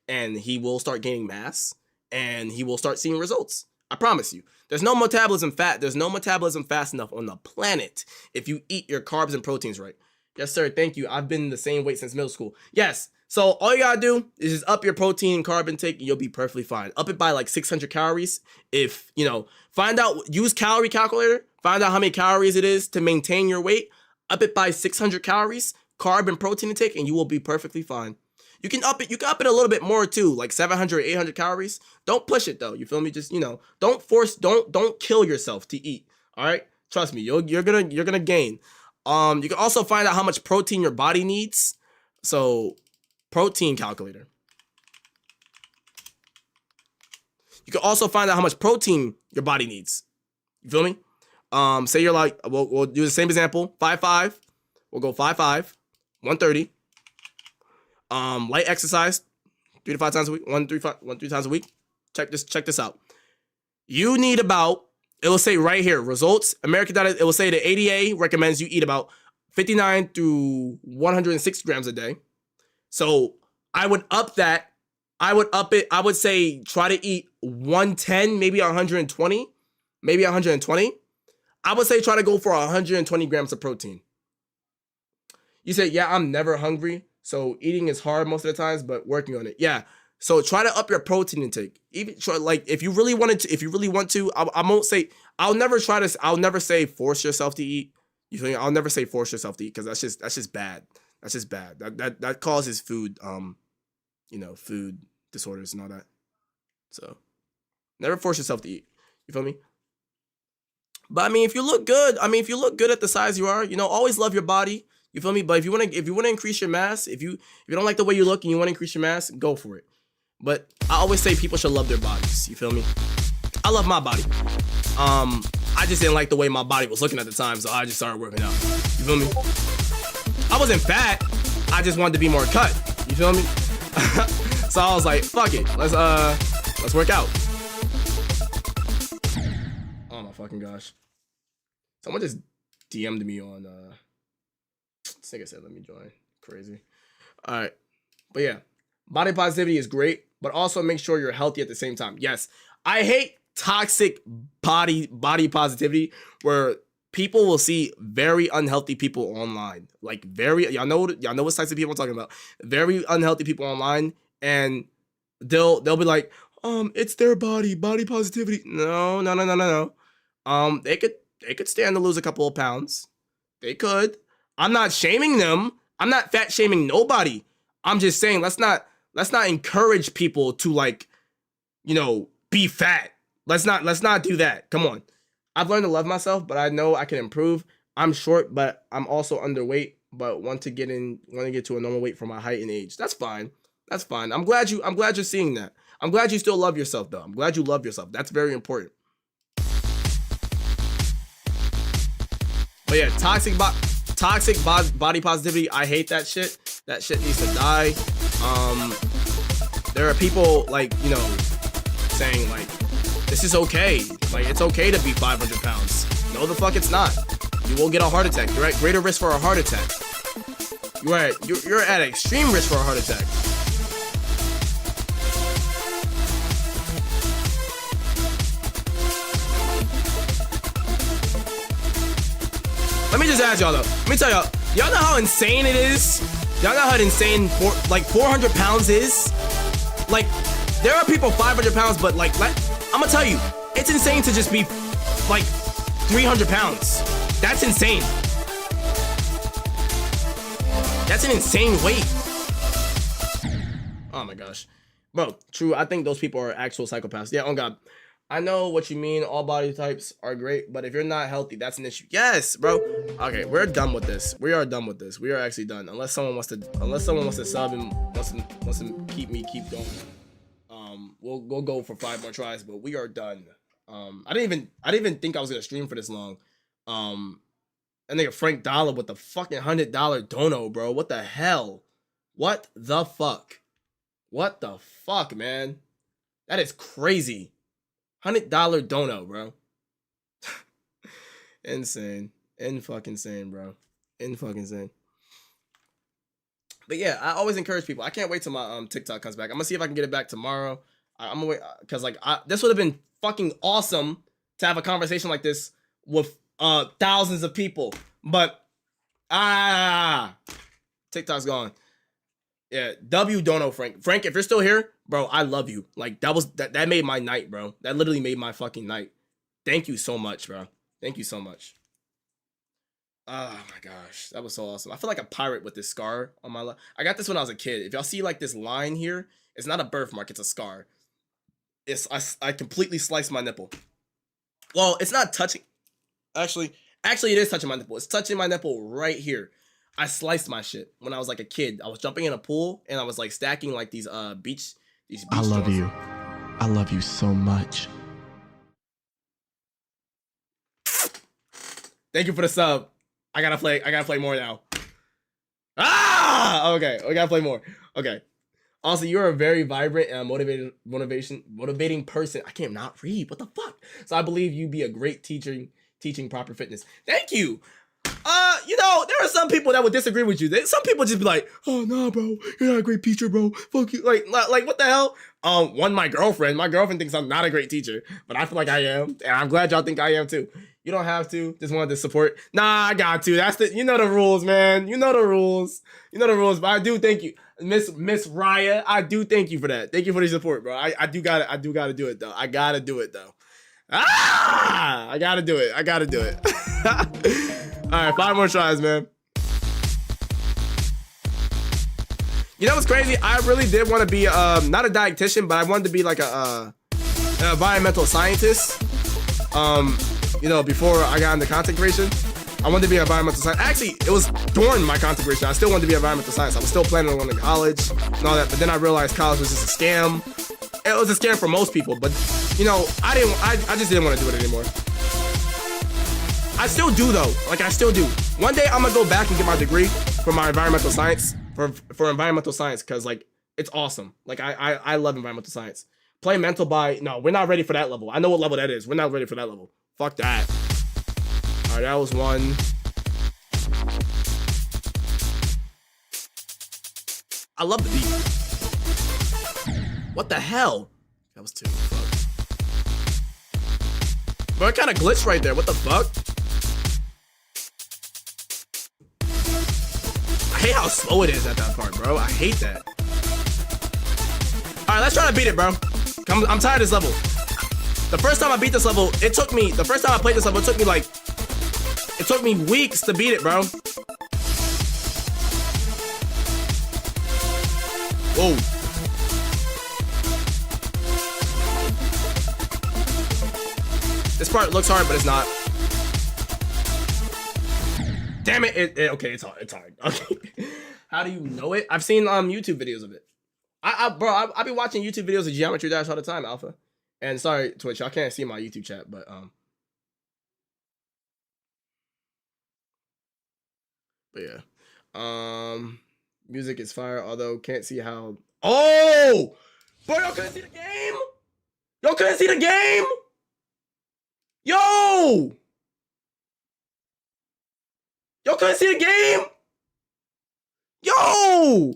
and he will start gaining mass and he will start seeing results. I promise you. There's no metabolism fast enough on the planet if you eat your carbs and proteins right. Yes, sir. Thank you. I've been the same weight since middle school. Yes. So all you gotta do is just up your protein and carb intake and you'll be perfectly fine. Up it by like 600 calories. If, use calorie calculator, find out how many calories it is to maintain your weight. Up it by 600 calories, carb and protein intake, and you will be perfectly fine. You can up it a little bit more too, like 700, 800 calories. Don't push it though, you feel me? Just, don't kill yourself to eat, all right? Trust me, you're gonna gain. You can also find out how much protein your body needs. So, protein calculator. You can also find out how much protein your body needs. You feel me? Say you're like, we'll do the same example. 5'5". We'll go 5'5", 130. Light exercise, 3 to 5 times a week. 3 times a week. Check this out. You need about, it will say right here, results, American Diet, it will say the ADA recommends you eat about 59 to 106 grams a day. So I would up that. I would up it. I would say try to eat 110, maybe 120, maybe 120. I would say try to go for 120 grams of protein. You say, yeah, I'm never hungry. So eating is hard most of the times, but working on it. Yeah. So try to up your protein intake. Even try, like if you really want to, I won't say, I'll never say force yourself to eat. You feel me? I'll never say force yourself to eat because that's just bad. That's just bad. That causes food, food disorders and all that. So never force yourself to eat. You feel me? But I mean, if you look good at the size you are, always love your body. You feel me? But if you want to increase your mass, if you don't like the way you look and you want to increase your mass, go for it. But I always say people should love their bodies. You feel me? I love my body. I just didn't like the way my body was looking at the time, so I just started working out. You feel me? I wasn't fat. I just wanted to be more cut. You feel me? So I was like, fuck it. Let's work out. Oh my fucking gosh. Someone just DM'd me on this nigga said let me join. Crazy. Alright. But yeah. Body positivity is great, but also make sure you're healthy at the same time. Yes. I hate toxic body positivity where people will see very unhealthy people online. Like y'all know what types of people I'm talking about. Very unhealthy people online, and they'll be like, it's their body positivity. No. They could stand to lose a couple of pounds. They could. I'm not shaming them. I'm not fat shaming nobody. I'm just saying let's not encourage people to be fat. Let's not do that. Come on. I've learned to love myself, but I know I can improve. I'm short, but I'm also underweight, but want to get to a normal weight for my height and age. That's fine. I'm glad you're seeing that. I'm glad you still love yourself though. I'm glad you love yourself. That's very important. But yeah, toxic body positivity, I hate that shit. That shit needs to die. There are people saying this is okay. It's okay to be 500 pounds. No, the fuck it's not. You will get a heart attack. You're at greater risk for a heart attack. You're at extreme risk for a heart attack. just ask y'all though. Let me tell y'all. Y'all know how insane it is? Y'all know how insane like 400 pounds is? Like, there are people 500 pounds, but like I'm gonna tell you, it's insane to just be like 300 pounds. That's insane. That's an insane weight. Oh my gosh. Bro, true, I think those people are actual psychopaths. Yeah, oh God. I know what you mean. All body types are great, but if you're not healthy, that's an issue. Yes, bro. Okay, we're done with this. We are done with this. We are actually done. Unless someone wants to sub and wants to keep going. We'll go for 5 more tries, but we are done. I didn't even think I was gonna stream for this long. That nigga Frank Dollar with the fucking $100 dono, bro. What the hell? What the fuck? What the fuck, man? That is crazy. $100 dono, bro. Insane. Fucking insane, bro. Fucking insane. But yeah, I always encourage people. I can't wait till my TikTok comes back. I'm gonna see if I can get it back tomorrow. I'm gonna wait because like this would have been fucking awesome to have a conversation like this with thousands of people. But TikTok's gone. Yeah, W Dono Frank. Frank, if you're still here, bro, I love you. Like that made my night, bro. That literally made my fucking night. Thank you so much, bro. Thank you so much. Oh my gosh, that was so awesome. I feel like a pirate with this scar on my left. I got this when I was a kid. If y'all see like this line here, it's not a birthmark, it's a scar. I completely sliced my nipple. Well, it's not touching. Actually, it is touching my nipple. It's touching my nipple right here. I sliced my shit when I was like a kid. I was jumping in a pool and I was like stacking like these beach I love you. I love you so much. Thank you for the sub. I gotta play more now. Okay, we gotta play more. Okay. Also, you're a very vibrant and motivating person. I can't not read. What the fuck? So I believe you'd be a great teaching proper fitness. Thank you. You know, there are some people that would disagree with you. Some people just be like, oh, nah, bro, you're not a great teacher, bro. Fuck you. Like, what the hell? My girlfriend thinks I'm not a great teacher, but I feel like I am. And I'm glad y'all think I am too. You don't have to. Just wanted to support. Nah, I got to. You know the rules, man. You know the rules. But I do thank you. Miss Raya, I do thank you for that. Thank you for the support, bro. I do gotta do it though. I gotta do it though. I gotta do it. All right, 5 more tries, man. You know what's crazy? I really did want to be not a dietitian, but I wanted to be like an environmental scientist. You know, before I got into content creation, I wanted to be an environmental scientist. Actually, it was during my content creation. I still wanted to be an environmental scientist. I was still planning on going to college and all that, but then I realized college was just a scam. It was a scam for most people, but you know, I just didn't want to do it anymore. I still do though. Like I still do. One day I'm gonna go back and get my degree for my environmental science for environmental science because like it's awesome. Like I love environmental science. Play mental by no, we're not ready for that level. I know what level that is. We're not ready for that level. Fuck that. All right, that was one. I love the beat. What the hell? That was 2. Fuck. Bro, it kind of glitched right there. What the fuck? I hate how slow it is at that part, bro. I hate that. All right, let's try to beat it, bro. I'm tired of this level. The first time I beat this level, the first time I played this level, it took me weeks to beat it, bro. Whoa. This part looks hard, but it's not. Damn it. Okay, it's hard. Okay. How do you know it? I've seen YouTube videos of it. I be watching YouTube videos of Geometry Dash all the time, Alpha. And sorry, Twitch, I can't see my YouTube chat, but yeah. Music is fire, although can't see how. Oh, bro, y'all couldn't see the game. Y'all couldn't see the game. Yo, y'all couldn't see the game. Yo. All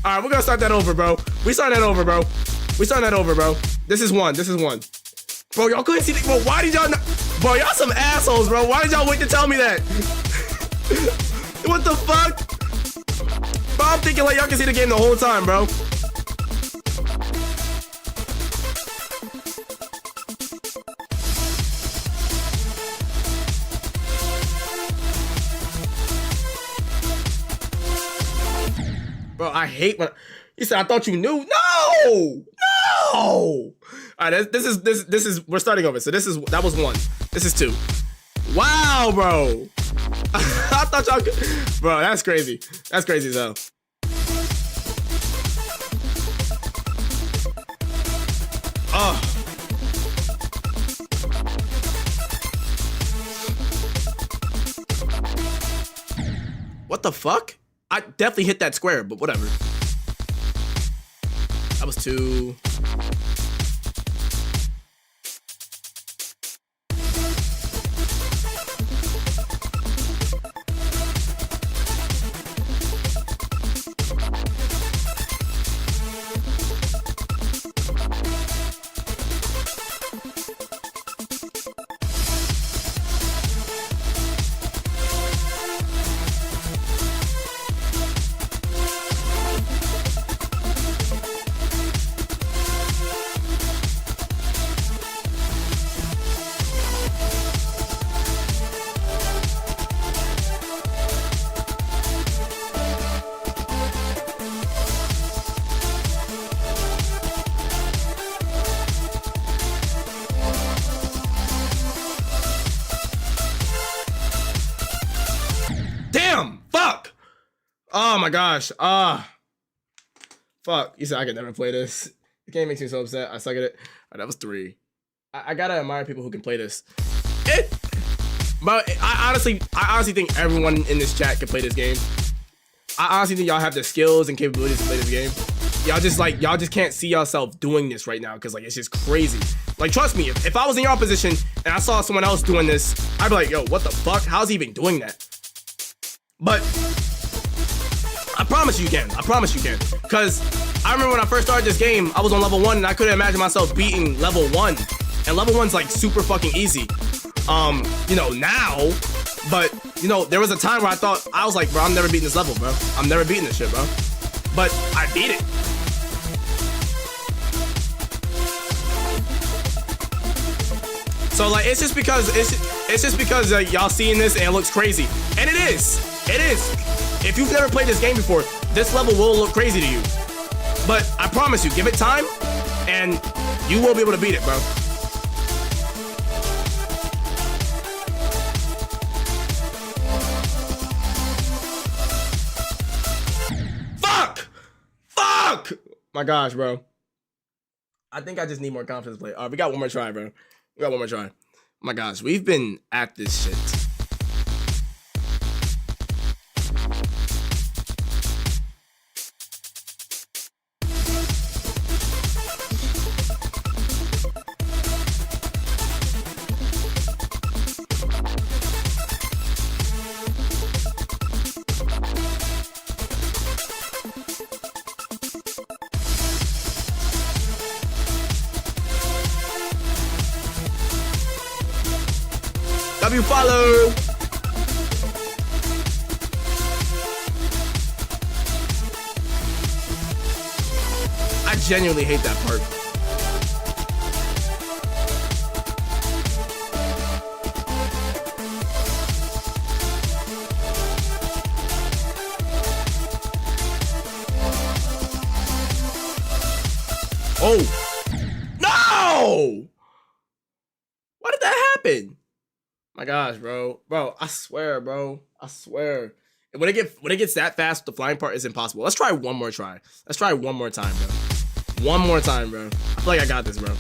right, we're gonna start that over, bro. We start that over, bro. This is one. Bro, y'all couldn't see the. Bro, why did y'all not? Bro, y'all some assholes, bro. Why did y'all wait to tell me that? What the fuck? Bro, I'm thinking like y'all can see the game the whole time, bro. Bro, I hate when he said, I thought you knew. No! No! All right, this is we're starting over. So that was 1. This is 2. Wow, bro. I thought y'all could, bro, that's crazy. That's crazy as hell. Oh. What the fuck? I definitely hit that square, but whatever. That was 2. Damn! Fuck! Oh my gosh. Fuck. You said I could never play this. The game makes me so upset. I suck at it. Right, that was 3. I gotta admire people who can play this. But I honestly think everyone in this chat can play this game. I honestly think y'all have the skills and capabilities to play this game. Y'all just can't see yourself doing this right now because like it's just crazy. Like trust me, if I was in your position and I saw someone else doing this, I'd be like, yo, what the fuck? How's he even doing that? But I promise you can. I promise you can. Because I remember when I first started this game, I was on level 1 and I couldn't imagine myself beating level 1. And level 1's like super fucking easy. You know, now, but you know, there was a time where I was like, bro, I'm never beating this level, bro. I'm never beating this shit, bro. But I beat it. So like, it's just because y'all seeing this and it looks crazy, and it is. It is. If you've never played this game before, this level will look crazy to you. But I promise you, give it time, and you will be able to beat it, bro. Fuck! My gosh, bro. I think I just need more confidence to play. All right, we got one more try, bro. We got one more try. My gosh, we've been at this shit. W follow. I genuinely hate that part. Oh no! Why did that happen? My gosh, bro. Bro, I swear, bro. I swear. When it gets that fast, the flying part is impossible. Let's try one more try. Let's try one more time, bro. One more time, bro. I feel like I got this, bro.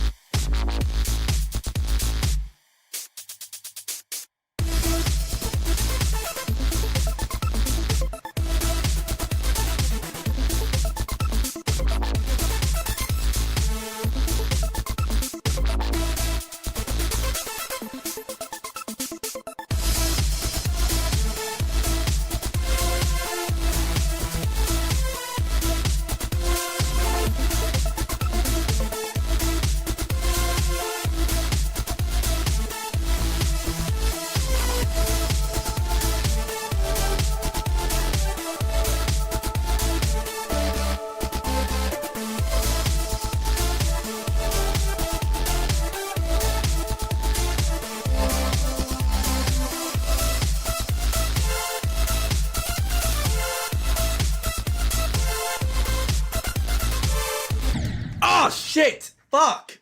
Oh shit! Fuck!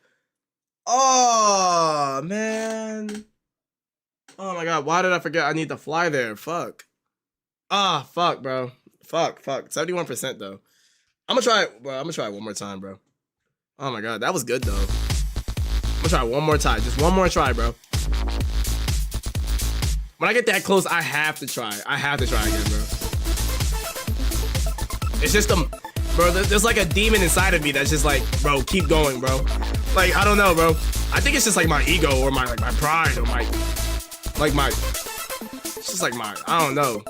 Oh man! Oh my god! Why did I forget? I need to fly there. Fuck! Ah, fuck, bro. Fuck. 71% though. I'm gonna try it, bro. I'm gonna try it one more time, bro. Oh my god, that was good though. I'm gonna try it one more time. Just one more try, bro. When I get that close, I have to try. I have to try again, bro. It's just bro, there's like a demon inside of me that's just like, bro, keep going, bro. Like, I don't know, bro. I think it's just like my ego or my pride or it's just like I don't know.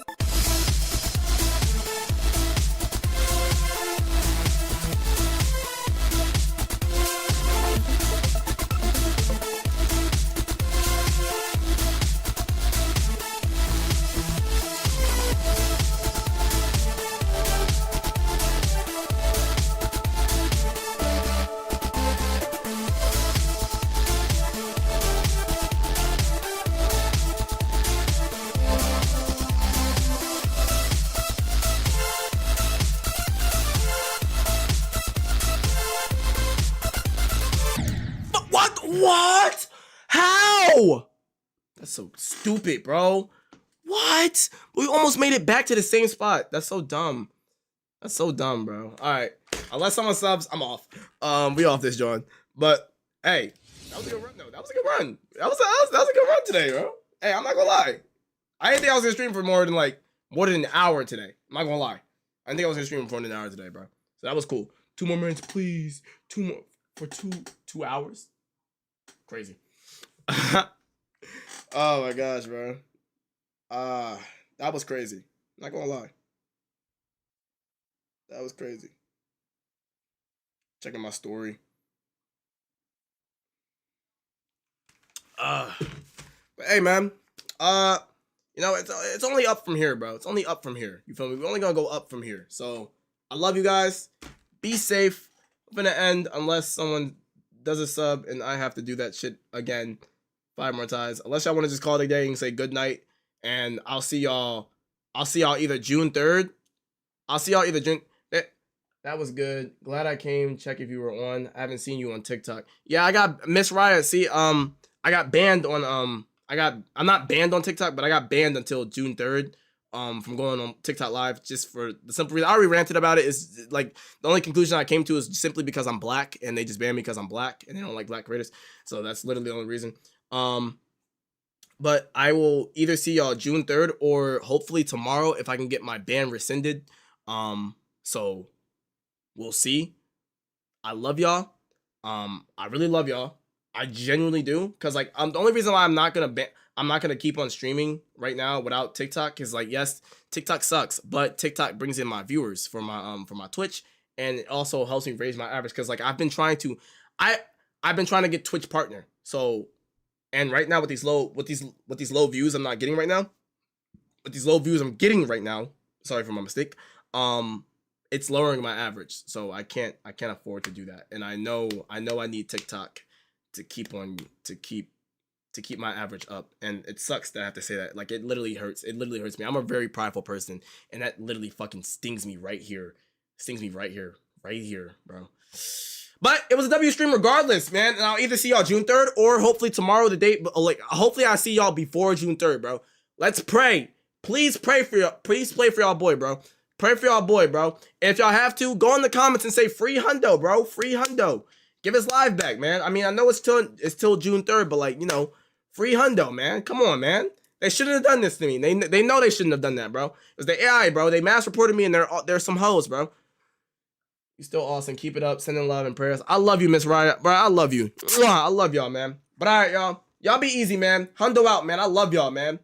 What? How? That's so stupid, bro. What? We almost made it back to the same spot. That's so dumb. That's so dumb, bro. All right. Unless someone subs, I'm off. We off this, John. But hey, that was a good run, though. That was a good run. That was a good run today, bro. Hey, I'm not gonna lie. I didn't think I was gonna stream for more than an hour today. I'm not gonna lie. I didn't think I was gonna stream for more than an hour today, bro. So that was cool. 2 more minutes, please. 2 more for 2 hours. Crazy. Oh my gosh, bro. That was crazy. Not gonna lie. That was crazy. Checking my story. But hey, man. You know, it's only up from here, bro. It's only up from here. You feel me? We're only gonna go up from here. So I love you guys. Be safe. I'm gonna end unless someone does a sub and I have to do that shit again 5 more times. Unless y'all want to just call it a day and say good night. And I'll see y'all either June 3rd. I'll see y'all either June. That was good. Glad I came. Check if you were on. I haven't seen you on TikTok. Yeah, I got Miss Riot. See, I got banned on I'm not banned on TikTok, but I got banned until June 3rd. From going on TikTok live, just for the simple reason I already ranted about it. Is like the only conclusion I came to is simply because I'm black and they just banned me because I'm black and they don't like black creators. So that's literally the only reason. But I will either see y'all June 3rd or hopefully tomorrow if I can get my ban rescinded. So we'll see. I love y'all. I really love y'all. I genuinely do. Cause like the only reason why I'm not gonna keep on streaming right now without TikTok is like, yes, TikTok sucks, but TikTok brings in my viewers for my Twitch, and it also helps me raise my average. Cause like I've been trying to get Twitch partner. So, and right now with these low views I'm not getting right now, with these low views I'm getting right now, sorry for my mistake, it's lowering my average. So I can't afford to do that. And I know I need TikTok to keep my average up, and it sucks that I have to say that. Like, it literally hurts. It literally hurts me. I'm a very prideful person, and that literally fucking stings me right here. Right here, bro. But it was a W stream regardless, man. And I'll either see y'all June 3rd or hopefully tomorrow, the date. But like, hopefully I see y'all before June 3rd, bro. Let's pray. Please pray for y'all. Please pray for y'all boy, bro. Pray for y'all boy, bro. If y'all have to, go in the comments and say free hundo, bro. Free hundo. Give his live back, man. I mean, I know it's till June 3rd, but like, you know, free hundo, man. Come on, man. They shouldn't have done this to me. They know they shouldn't have done that, bro. It was the AI, bro. They mass reported me, and they're some hoes, bro. You still awesome. Keep it up. Sending love and prayers. I love you, Miss Riot, bro. I love you. I love y'all, man. But all right, y'all. Y'all be easy, man. Hundo out, man. I love y'all, man.